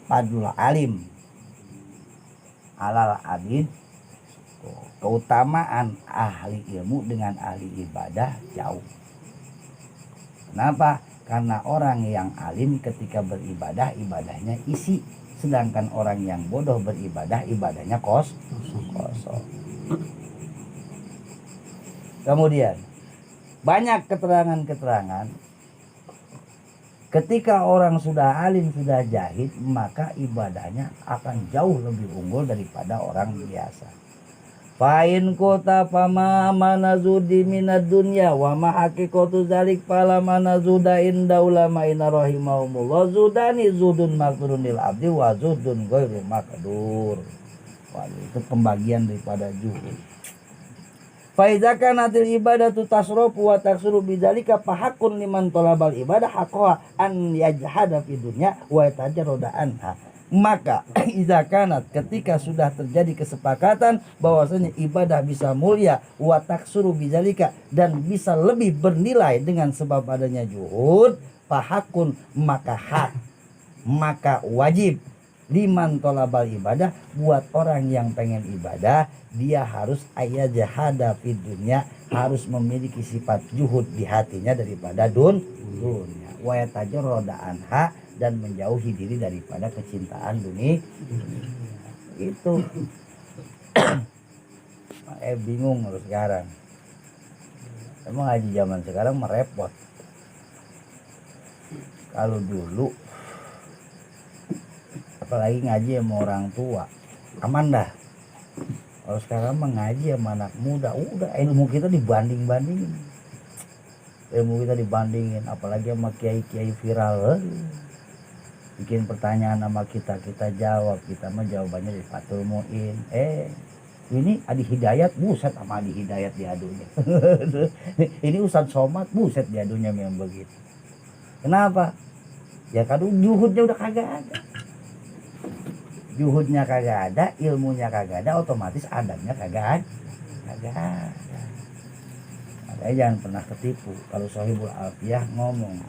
Padul alim alal abid. Keutamaan ahli ilmu dengan ahli ibadah jauh. Kenapa? Karena orang yang alim ketika beribadah, ibadahnya isi. Sedangkan orang yang bodoh beribadah, ibadahnya kosong. Kemudian, banyak keterangan-keterangan. Ketika orang sudah alim, sudah jahid, maka ibadahnya akan jauh lebih unggul daripada orang biasa. Fa'in kota fama manazudi minad dunya wa ma haqiqatu zalik fala manazuda inda ulama ina rahimahumullah zudani zudun makrun lil abdi wa zudun ghairu makdur. Itu pembagian daripada zuhud. Fa idza kanatil ibadatu tasrafu wa taksuru bidzalika fa haqqun liman talabal ibadah haqqo an yajhada fi dunya wa yatajarrada anha. Maka izakanat ketika sudah terjadi kesepakatan bahwasanya ibadah bisa mulia wa taksuru bizalika dan bisa lebih bernilai dengan sebab adanya juhud, fahakun maka wajib liman tolabal ibadah, buat orang yang pengen ibadah dia harus ayajahada fid dunya, harus memiliki sifat juhud di hatinya daripada dunia wa yatajarrada anha, dan menjauhi diri daripada kecintaan dunia. Itu bingung loh sekarang. Emang ngaji zaman sekarang merepot. Kalau dulu apalagi ngaji sama orang tua aman dah. Kalau sekarang mengaji sama anak muda, udah ilmu kita dibandingin, apalagi sama kiai-kiai viral. Bikin pertanyaan sama kita jawab, kita mah jawabannya di Fatul Muin. Ini Adi Hidayat, buset sama Adi Hidayat diadunya. Ini Ustadz Somad, buset diadunya memang begitu. Kenapa? Ya kan juhudnya udah kagak ada. Juhudnya kagak ada, ilmunya kagak ada, otomatis adabnya kagak ada. Kagak ada. Makanya jangan pernah ketipu. Kalau Sohibul Alfiyah ngomong,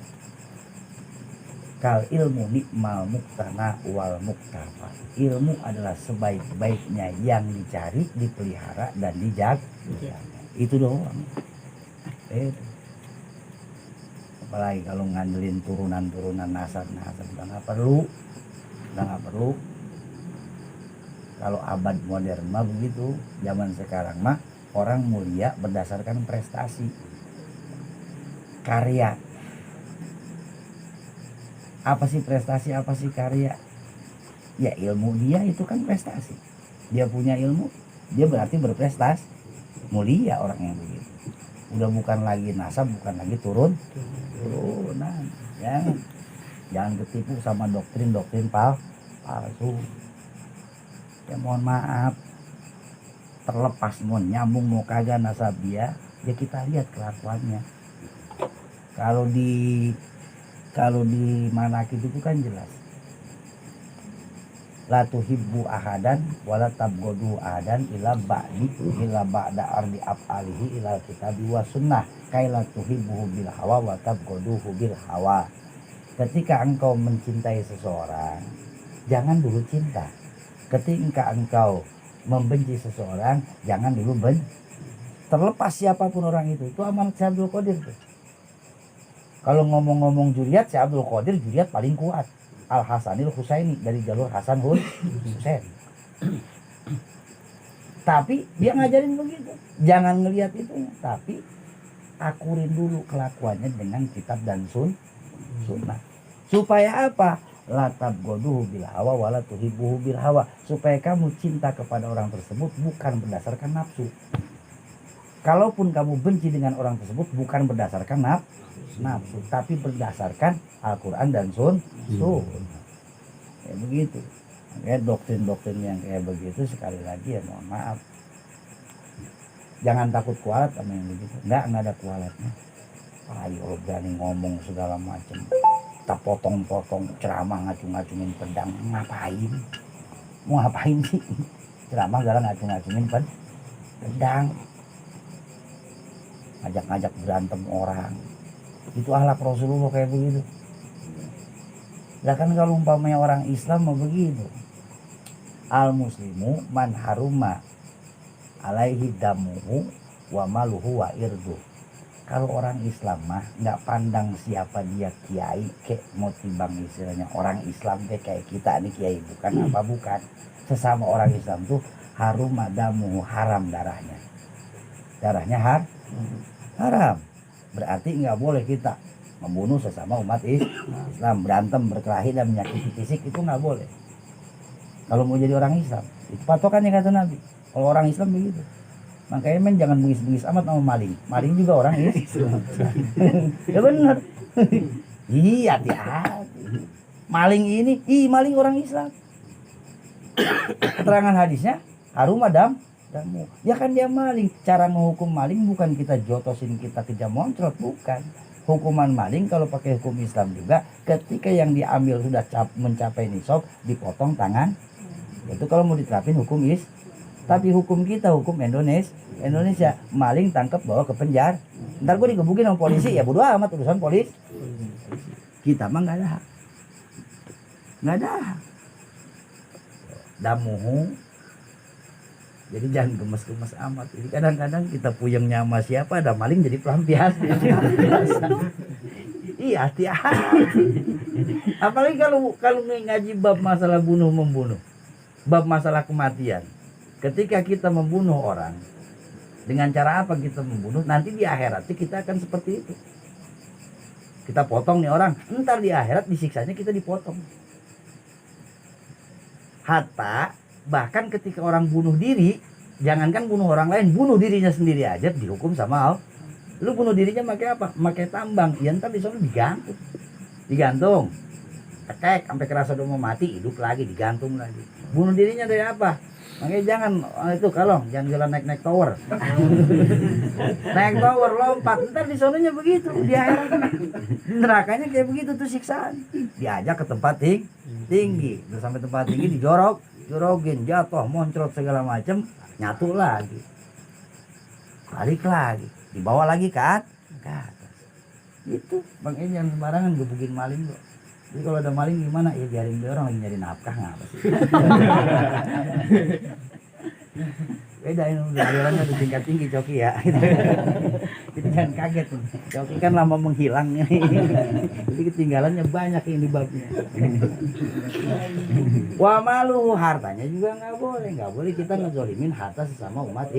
kal ilmu nikmal muktana wal muktafa. Ilmu adalah sebaik-baiknya yang dicari, dipelihara dan dijaga. Itu doang. Itu. Apalagi kalau ngandelin turunan-turunan nasab udah nggak perlu. Kalau abad modern mah begitu, zaman sekarang mah orang mulia berdasarkan prestasi, karya. Apa sih prestasi, apa sih karya? Ya ilmu dia itu kan prestasi. Dia punya ilmu, dia berarti berprestasi. Mulia orang yang begitu. Udah bukan lagi nasab, bukan lagi turunan. Jangan ketipu sama doktrin palsu. Ya mohon maaf, terlepas mau nyambung mau kagak nasab dia, ya kita lihat kelakuannya. Kalau di manakib itu kan jelas, la tuhibbu ahadan wala tabgodu ahadan ila ba'da ardi af'alihi ila kitabi wa sunnah kaila tuhibbuhu bil hawa wa tabgoduhu bil hawa. Ketika engkau mencintai seseorang, jangan dulu cinta. Ketika engkau membenci seseorang, jangan dulu benci. Terlepas siapapun orang itu amanat Syekh Abdul Qadir tuh. Kalau ngomong-ngomong Juriyat, Syekh Abdul Qadir Juriyat paling kuat. Al Hasanil Husaini dari jalur Hasan Husain. Tapi dia ngajarin begitu. Jangan ngelihat itu, tapi akurin dulu kelakuannya dengan kitab dan sunnah. Supaya apa? La tabgoduhu bil hawa wala tuhibbuhu bil hawa. Supaya kamu cinta kepada orang tersebut bukan berdasarkan nafsu. Kalaupun kamu benci dengan orang tersebut bukan berdasarkan nafsu, tapi berdasarkan Al-Quran dan sunnah. Ya begitu. Kayak doktrin-doktrin yang kayak begitu sekali lagi ya mohon maaf. Jangan takut kualat sama yang begitu. Enggak ada kualatnya. Ayo berani ngomong segala macam. Tak potong-potong ceramah ngacung-ngacungin pedang. Ngapain? Mau ngapain sih? Ceramah gara ngacung-ngacungin pedang. Ngajak-ngajak berantem orang. Itu akhlak Rasulullah kayak begitu. Lah kan kalau umpamanya orang Islam mau begitu. Al muslimu man haruma alaihi damuhu wa maluhu wa irdu. Kalau orang Islam mah nggak pandang siapa dia kiai kek mau timbang istilahnya orang Islam kayak kita nih kiai bukan apa bukan. Sesama orang Islam tuh haruma damuhu haram darahnya. Darahnya haram. Berarti nggak boleh kita membunuh sesama umat Islam, berantem, berkelahi dan menyakiti fisik itu nggak boleh. Kalau mau jadi orang Islam, itu patokannya kata Nabi. Kalau orang Islam begitu. Makanya men jangan bengis-bengis amat sama maling. Maling juga orang Islam. Ya benar. Iya hati-hati. Maling ini, maling orang Islam. Keterangan hadisnya harum damu. Ya kan dia maling. Cara menghukum maling bukan kita jotosin, kita kejam moncrot, bukan. Hukuman maling kalau pakai hukum Islam juga, ketika yang diambil sudah mencapai nisab, dipotong tangan. Itu kalau mau diterapin hukum tapi hukum kita, hukum Indonesia, maling tangkap bawa ke penjara. Ntar gue digebukin sama polisi, ya bodo amat urusan polisi. Kita mah nggak ada hak. Damuhu. Jadi jangan gemes-gemes amat. Jadi kadang-kadang kita puyeng sama siapa ada maling jadi pelampiasan. Iya hati-hati. Apalagi kalau ngaji bab masalah bunuh membunuh, bab masalah kematian. Ketika kita membunuh orang, dengan cara apa kita membunuh? Nanti di akhirat kita akan seperti itu. Kita potong nih orang, ntar di akhirat disiksanya kita dipotong. Hatta bahkan ketika orang bunuh diri, jangankan bunuh orang lain, bunuh dirinya sendiri aja dihukum sama Allah. Lu bunuh dirinya pakai apa? Pakai tambang. Ya ntar di sana digantung. Tekek sampai kerasa udah mau mati, hidup lagi, digantung lagi. Bunuh dirinya dari apa? Makanya jangan itu kalau jangan jalan naik tower. Naik tower lompat, ntar di sononya begitu, di akhirat nerakanya kayak begitu tuh siksaan. Diajak ke tempat tinggi, udah sampai tempat tinggi jorogin, jatuh, moncrot segala macam, nyatu lagi, balik lagi, dibawa lagi ke atas. Itu makanya jangan sembarangan gebukin maling kok. Jadi kalau ada maling gimana? Ya biarin dia, orang lagi nyari nafkah ngapa sih? Beda ini udah jalannya udah tingkat tinggi Coki ya. Jadi jangan kaget nih. Coki kan lama menghilang nih. Jadi ketinggalannya banyak ini babnya. Wa malu, hartanya juga nggak boleh kita ngezolimin harta sesama umat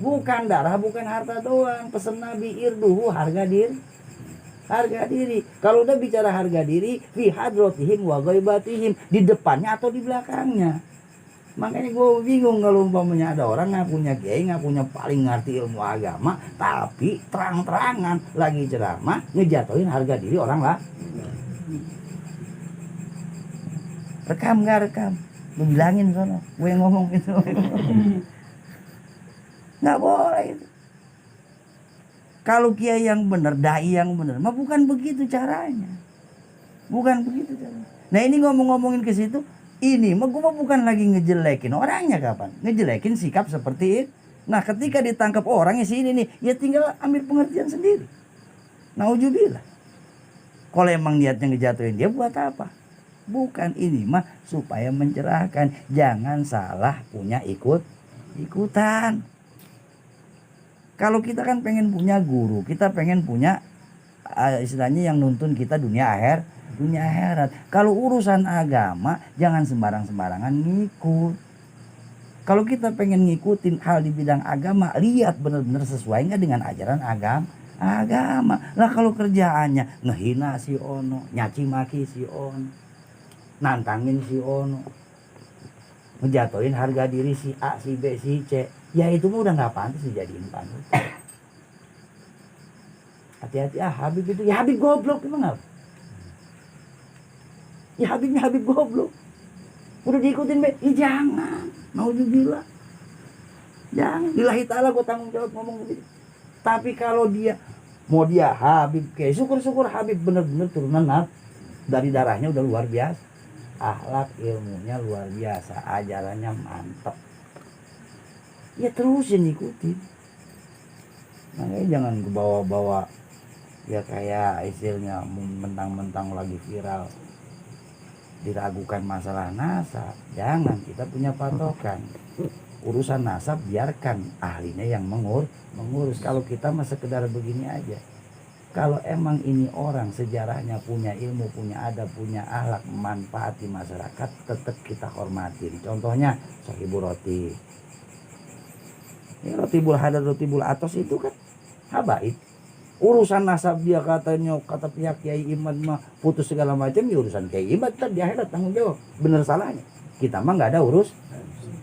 bukan darah, bukan harta doang. Pesen Nabi irduhu, harga diri. Kalau udah bicara harga diri, fi hadrotihim wa ghaibatihim, di depannya atau di belakangnya. Makanya gue bingung kalau umpamanya ada orang ngakunya kiai, ngakunya paling ngerti ilmu agama, tapi terang-terangan lagi ceramah ngejatuhin harga diri orang lah. Rekam nggak rekam? Lu bilangin sono, gue yang ngomong itu. Nggak boleh itu. Kalau kiai yang benar, dai yang benar, mah bukan begitu caranya. Nah ini ngomongin ke situ, ini mah gue bukan lagi ngejelekin orangnya kapan, ngejelekin sikap seperti itu. Nah ketika ditangkap orangnya sini nih, ya tinggal ambil pengertian sendiri. Nauzubillah. Kalau emang niatnya ngejatuhin dia buat apa? Bukan, ini mah supaya mencerahkan, jangan salah punya ikutan. Kalau kita kan pengen punya guru, kita pengen punya istilahnya yang nuntun kita dunia akhirat. Kalau urusan agama jangan sembarangan ngikut. Kalau kita pengen ngikutin hal di bidang agama, lihat benar-benar sesuai nggak dengan ajaran agama. Lah kalau kerjaannya ngehina si ono, nyaci maki si ono, nantangin si ono, ngejatuhin harga diri si A, si B, si C, ya itu mah udah nggak pantas dijadiin panutan. Hati-hati Habib itu, ya Habib goblok emang apa? Ya Habib goblok. Udah diikutin be, ya jangan. Nauzubillah. Jangan. Lillahi ta'ala gue tanggung jawab ngomong begitu. Tapi kalau dia mau dia Habib, kayak syukur-syukur Habib bener-bener turunan dari darahnya udah luar biasa. Akhlak ilmunya luar biasa, ajarannya mantap. Ya terusin ikutin. Makanya jangan kebawa-bawa ya kayak istilahnya mentang-mentang lagi viral diragukan masalah nasab. Jangan, kita punya patokan. Urusan nasab biarkan ahlinya yang mengurus. Kalau kita mah sekedar begini aja. Kalau emang ini orang sejarahnya punya ilmu, punya adab, punya akhlak, manfaat di masyarakat, tetap kita hormatin. Contohnya Sohibul Roti. Ya, Rotibul Hadar, Rotibul Atos itu kan habaib. Urusan nasab dia katanya, kata pihak Kiai Imad mah putus segala macam, ya urusan Kiai Imad di akhirat tanggung jawab. Bener salahnya. Kita mah nggak ada urus.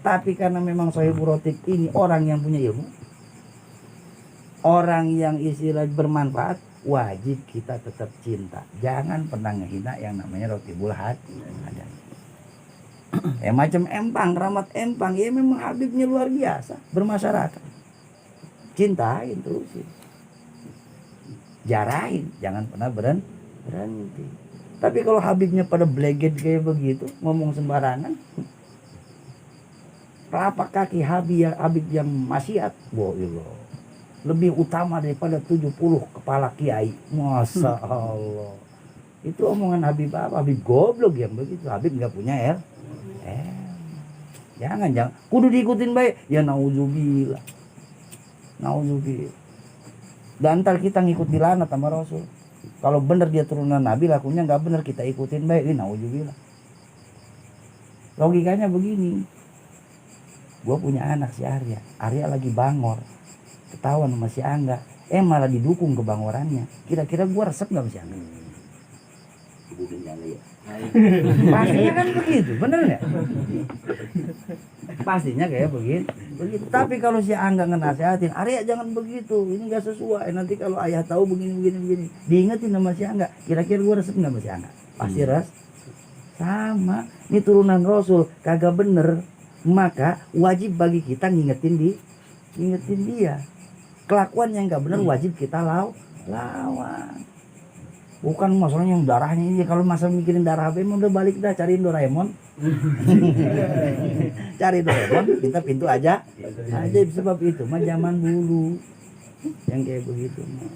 Tapi karena memang Sohibul Roti ini orang yang punya ilmu, orang yang istilah bermanfaat, wajib kita tetap cinta. Jangan pernah ngehina yang namanya Rotibul Hadar. Macam empang, Rahmat Empang, ya memang Habibnya luar biasa, bermasyarakat. Cintain terusin. Jarahin, jangan pernah berhenti. Tapi kalau Habibnya pada bleget kayak begitu, ngomong sembarangan, telapak kaki Habib yang maksiat, wallah, lebih utama daripada 70 kepala kiai. Masya Allah. Itu omongan Habib apa? Habib goblok yang begitu. Habib nggak punya jangan kudu diikutin baik. Ya nauzubillah. Dan ntar kita ngikut dilaknat sama Rasul. Kalau bener dia turunan Nabi, lakunya nggak bener, kita ikutin baik. Nauzubillah. Logikanya begini. Gue punya anak si Arya lagi bangor, ketahuan sama si Angga, malah didukung kebangorannya. Kira-kira gue resep nggak si Angga? Pastinya kan begitu, bener nggak? Pastinya kayak begitu. Tapi kalau si Angga ngenasihatin, Arya jangan begitu, ini nggak sesuai. Nanti kalau ayah tahu begini, diingetin sama si Angga. Kira-kira gue resep nggak sama si Angga? Pasti sama. Ini turunan Rasul, kagak bener. maka wajib bagi kita ngingetin dia. Kelakuan yang nggak benar wajib kita lawan. Bukan masalahnya yang darahnya ini. Kalau masalah mikirin darah apa, udah balik dah cariin Doraemon. Cari Doraemon, minta pintu aja. Sebab itu mah zaman dulu yang kayak begitu mah.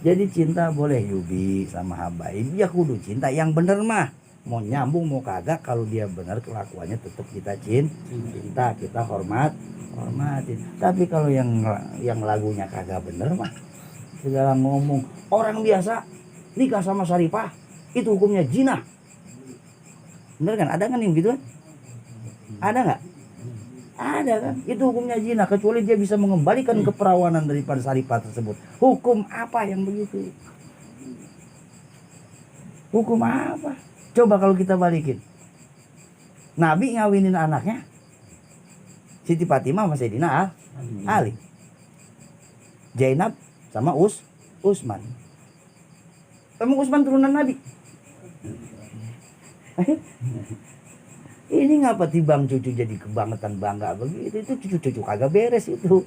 Jadi cinta boleh Yubi sama habaib, ya kudu cinta yang bener mah. Mau nyambung mau kagak, kalau dia benar kelakuannya tetap kita cinta, kita hormatin. Tapi kalau yang lagunya kagak bener mah, segala ngomong orang biasa nikah sama Saripah itu hukumnya zina. Bener kan? Ada kan yang gitu kan? Ada nggak? Ada kan? Itu hukumnya zina, kecuali dia bisa mengembalikan keperawanan daripada Saripah tersebut. Hukum apa yang begitu? Hukum apa? Coba kalau kita balikin. Nabi ngawinin anaknya Siti Fatimah sama Sayyidina Ali. Zainab sama Usman. Emang Usman turunan Nabi? Ini ngapa tibang cucu jadi kebangetan bangga begitu? Itu cucu-cucu kagak beres itu.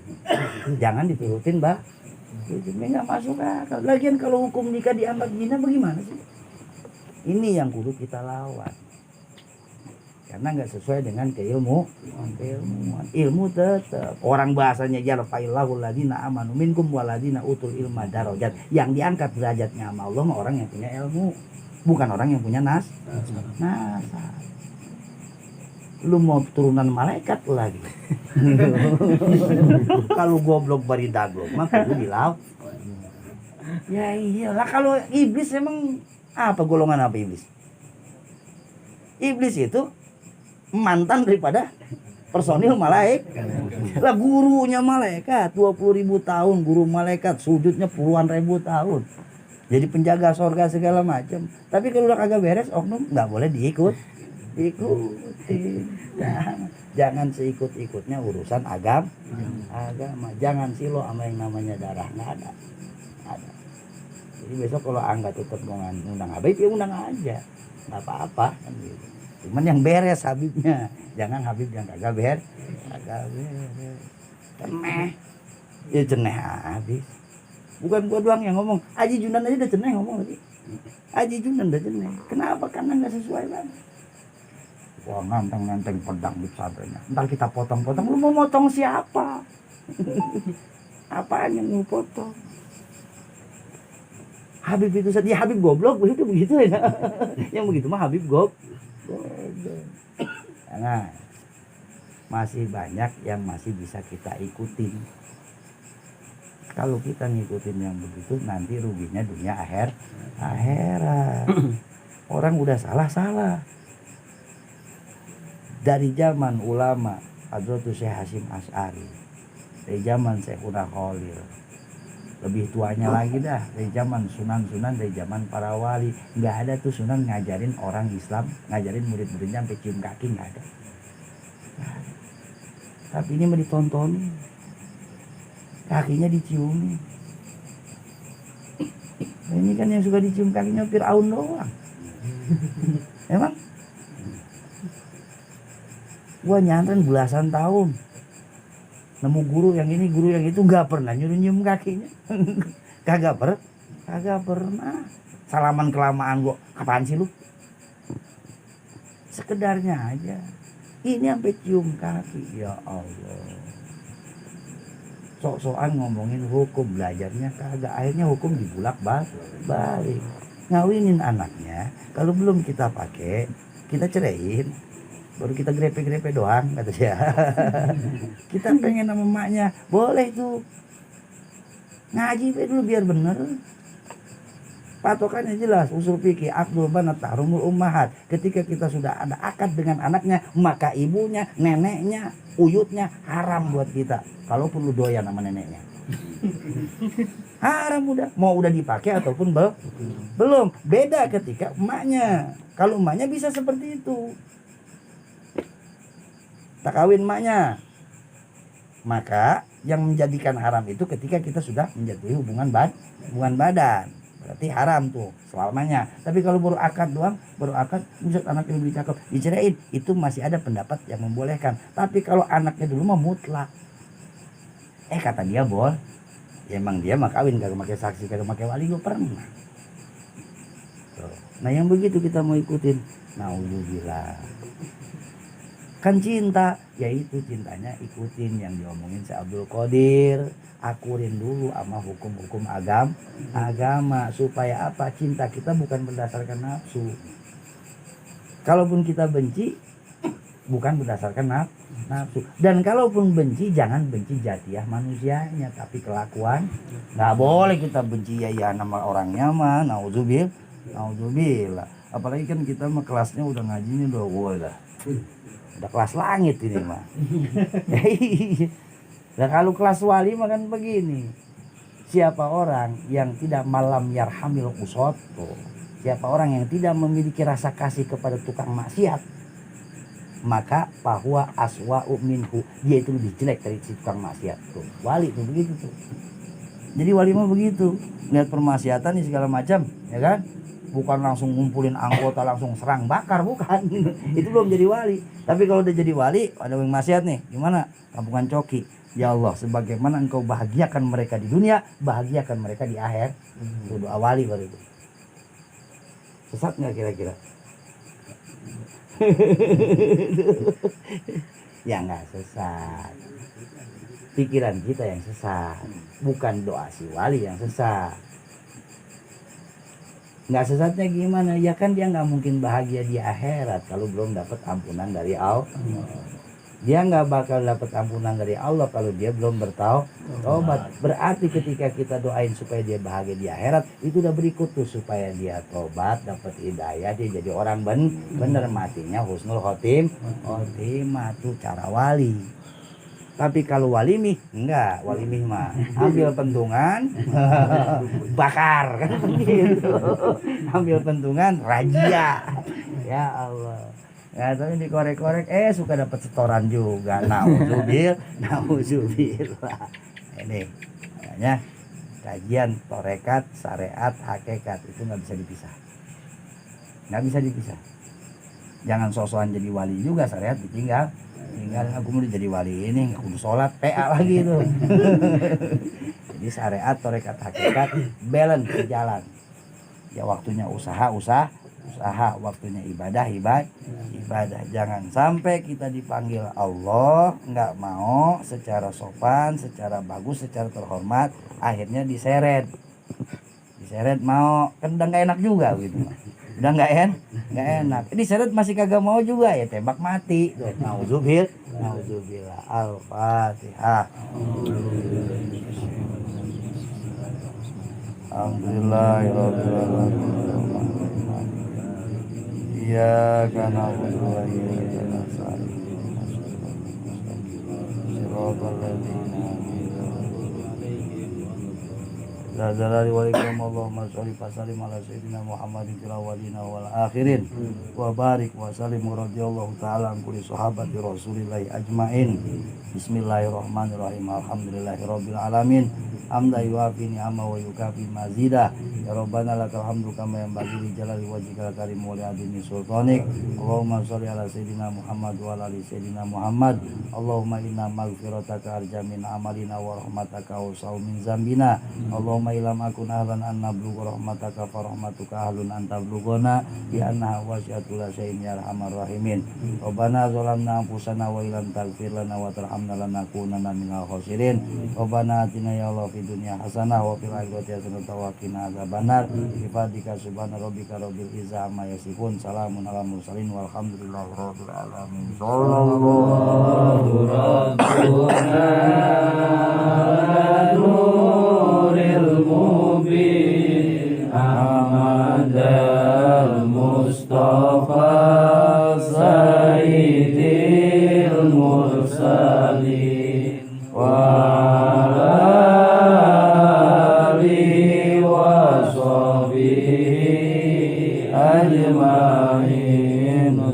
Jangan diturutin, Mbak. Itu nggak masuk akal. Lagian kalau hukum nikah dianggap zina bagaimana sih? Ini yang kudu kita lawan. Karena nggak sesuai dengan keilmuan. Ilmu tetap. Orang bahasanya yarfa'illahu ladina amanu minkum waladina utul ilma darajat. Yang diangkat derajatnya sama Allah orang yang punya ilmu, bukan orang yang punya nasab. Lu mau turunan malaikat lagi. Kalau goblok bari daglok mah kudu dilawan. Ya iyalah, kalau iblis emang apa golongan apa iblis? Iblis itu mantan daripada personil malaikat. Lah gurunya malaikat 20.000 tahun, guru malaikat sujudnya puluhan ribu tahun. Jadi penjaga surga segala macam. Tapi kalau udah kagak beres oknum nggak boleh ikuti. Jangan seikut-ikutnya urusan agama. Jangan silo sama yang namanya darah, nggak ada. Jadi besok kalau Angga tetap mau undang Habib, ya undang aja, nggak apa-apa kan gitu. Cuman yang beres Habibnya, jangan Habib yang kagak beres. Ceneh habis. Bukan gua doang yang ngomong, Haji Junan aja udah ceneh ngomong lagi. Haji Junan udah ceneh. Kenapa? Karena nggak sesuai banget. Wah, nganteng pedang di pesantrennya. Ntar kita potong-potong, lu mau motong siapa? Apaan yang mau potong? Habib itu saja, Habib goblok begitu ya. Yang begitu mah Habib goblok. Nah, masih banyak yang masih bisa kita ikutin. Kalau kita ngikutin yang begitu, nanti ruginya dunia akhirat. Orang udah salah. Dari zaman ulama Hadratus Syekh Hasyim Asy'ari, dari zaman Syekhuna Khalil, lebih tuanya lagi dah, dari zaman sunan-sunan, dari zaman para wali, nggak ada tuh sunan ngajarin orang Islam, ngajarin murid-muridnya sampai cium kaki, nggak ada. Tapi ini mau ditontonin, kakinya diciumi. Ini kan yang suka dicium kakinya Fir'aun doang. Emang? Gua nyantren belasan tahun, nemu guru yang ini, guru yang itu, nggak pernah nyuruh-nyium kakinya. Kagak pernah. Salaman kelamaan gua, apaan sih lu? Sekedarnya aja. Ini sampai cium kaki, ya Allah. Sok-sokan ngomongin hukum, belajarnya kagak. Akhirnya hukum dibulak balik. Ngawinin anaknya, kalau belum kita pakai, kita ceraiin. Baru kita grepe-grepe doang, kata dia. Kita pengen sama emaknya, boleh tuh. Ngaji dulu biar bener. Patokannya jelas, usul fikih, aqdul banat, tahrumul ummahat. Ketika kita sudah ada akad dengan anaknya, maka ibunya, neneknya, uyutnya haram buat kita. Kalau perlu doyan sama neneknya. Haram udah, mau udah dipakai ataupun belum. Beda ketika emaknya. Kalau emaknya bisa seperti itu. Tak kawin emaknya, maka yang menjadikan haram itu ketika kita sudah menjatuhi hubungan badan. berarti haram tuh selamanya. Tapi kalau baru akad doang, baru akad, buset anaknya lebih cakep, diceraiin, itu masih ada pendapat yang membolehkan. Tapi kalau anaknya dulu mah mutlak. Kata dia bol, ya emang dia mah kawin kagak pakai saksi, kagak pakai wali, gue pernah. Tuh. Nah yang begitu kita mau ikutin, naudzubillah. Kan cinta, yaitu cintanya ikutin yang diomongin si Abdul Qadir, akurin dulu sama hukum-hukum agama, supaya apa? Cinta kita bukan berdasarkan nafsu. Kalaupun kita benci, bukan berdasarkan nafsu. Dan kalaupun benci, jangan benci jatiah manusianya, tapi kelakuan. Nggak boleh kita benci ya nama orangnya mah, naudzubillah. Apalagi kan kita mah kelasnya udah ngajinya udah kelas langit ini mah. Nah kalau kelas wali mah kan begini, siapa orang yang tidak malam yarhamil usot, siapa orang yang tidak memiliki rasa kasih kepada tukang maksiat, maka bahwa aswa'u minhu, dia itu lebih jelek dari si tukang maksiat tuh. Wali tuh begitu tuh. Jadi wali mah begitu, lihat permaksiatan nih segala macam, ya kan? Bukan langsung ngumpulin anggota langsung serang bakar, bukan. Itu belum jadi wali. Tapi kalau udah jadi wali, ada yang maksiat nih, gimana? Kampungan coki. Ya Allah, sebagaimana engkau bahagiakan mereka di dunia, bahagiakan mereka di akhir. Itu doa wali baru itu. Sesat nggak kira-kira? Ya nggak sesat. Pikiran kita yang sesat, bukan doa si wali yang sesat. Nggak sesatnya gimana? Ya kan dia nggak mungkin bahagia di akhirat kalau belum dapat ampunan dari Allah. Dia nggak bakal dapat ampunan dari Allah kalau dia belum bertaubat. Berarti ketika kita doain supaya dia bahagia di akhirat, itu udah berikut tuh, supaya dia tobat, dapat hidayah, dia jadi orang bener, matinya husnul khotimah tuh cara wali. Tapi kalau walimih enggak, walimih mah ambil pentungan bakar kan begitu. Ambil pentungan rajia. Ya Allah. Ya tapi dikorek-korek suka dapat setoran juga. Nauzubillah. Ini makanya kajian torekat, syariat, hakikat itu nggak bisa dipisah. Nggak bisa dipisah. Jangan sosokan jadi wali juga, syariat ditinggal. Aku mau jadi wali ini, aku sholat PA lagi itu. Jadi syariat, torekat, hakikat balance jalan. Ya waktunya usaha, waktunya ibadah. Jangan sampai kita dipanggil Allah nggak mau secara sopan, secara bagus, secara terhormat, akhirnya diseret mau, kan udah nggak enak juga gitu. Udah nggak enak. Diseret masih kagak mau juga, ya tembak mati. Nauzubillah. Al-Fatihah. Alhamdulillahirabbil alamin. Iyyaka na'budu wa iyyaka nasta'in. Shiratal ladzina la jalali walikum Allahumma sholli wa sallim ala sayyidina Muhammadin fil awwalin wal akhirin wa barik wa sallim radhiyallahu ta'ala an kulli sahabati Rasulillahi ajmain. Bismillahirrahmanirrahim. Alhamdulillahirabbil alamin. Hamda yuafi ni'ama wa yukafi mazidah. Ya Rabbana lakal hamdu kama yanbaghi li jalali wajhikal karim wa li adimi sultanik. Allahumma sholli ala sayyidina Muhammad wa ala ali sayyidina Muhammad. Allahumma inna maghfirataka arja min amalina wa rahmataka awsa'u min zambina. Allahumma ilam akun ahlan an nablugha rahmataka fa rahmatuka ahlun an tablughana bi annaha wasi'atul syai'in ya arhamar rahimin. Rabbana zalamna anfusana wa ilam taghfir lana wa tarhamna lanakunanna minal khasirin. Rabbana atina ya Allah fid dunya hasanah wa fil akhirati hasanah wa qina adzabannar. Bi fadlika subhana rabbika rabbil izzati amma yasifun. Salamun alal mursalin walhamdulillahi rabbil alamin. Sallallahu rabbuna nuril mubin Ahmadal Mustafa Sayyidil Mursalin wa alihi wa sahbihi ajma'in.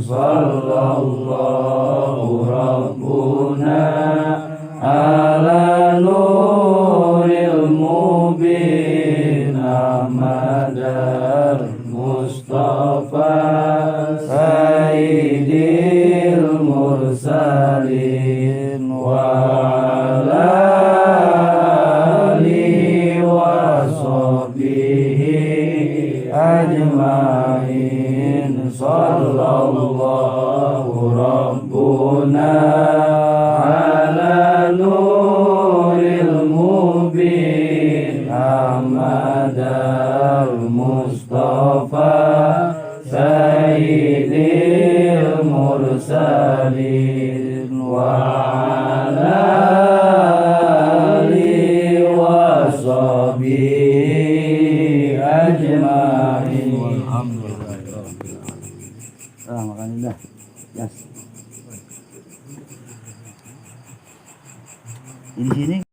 Sallallahu rabbuna ala nuril mubin Ahmad Muhammad al-Mustafa Sayyidil Mursalin wa ala alihi wa sahbihi ajma'in. Alhamdulillah. Makan dah. Yes. Di sini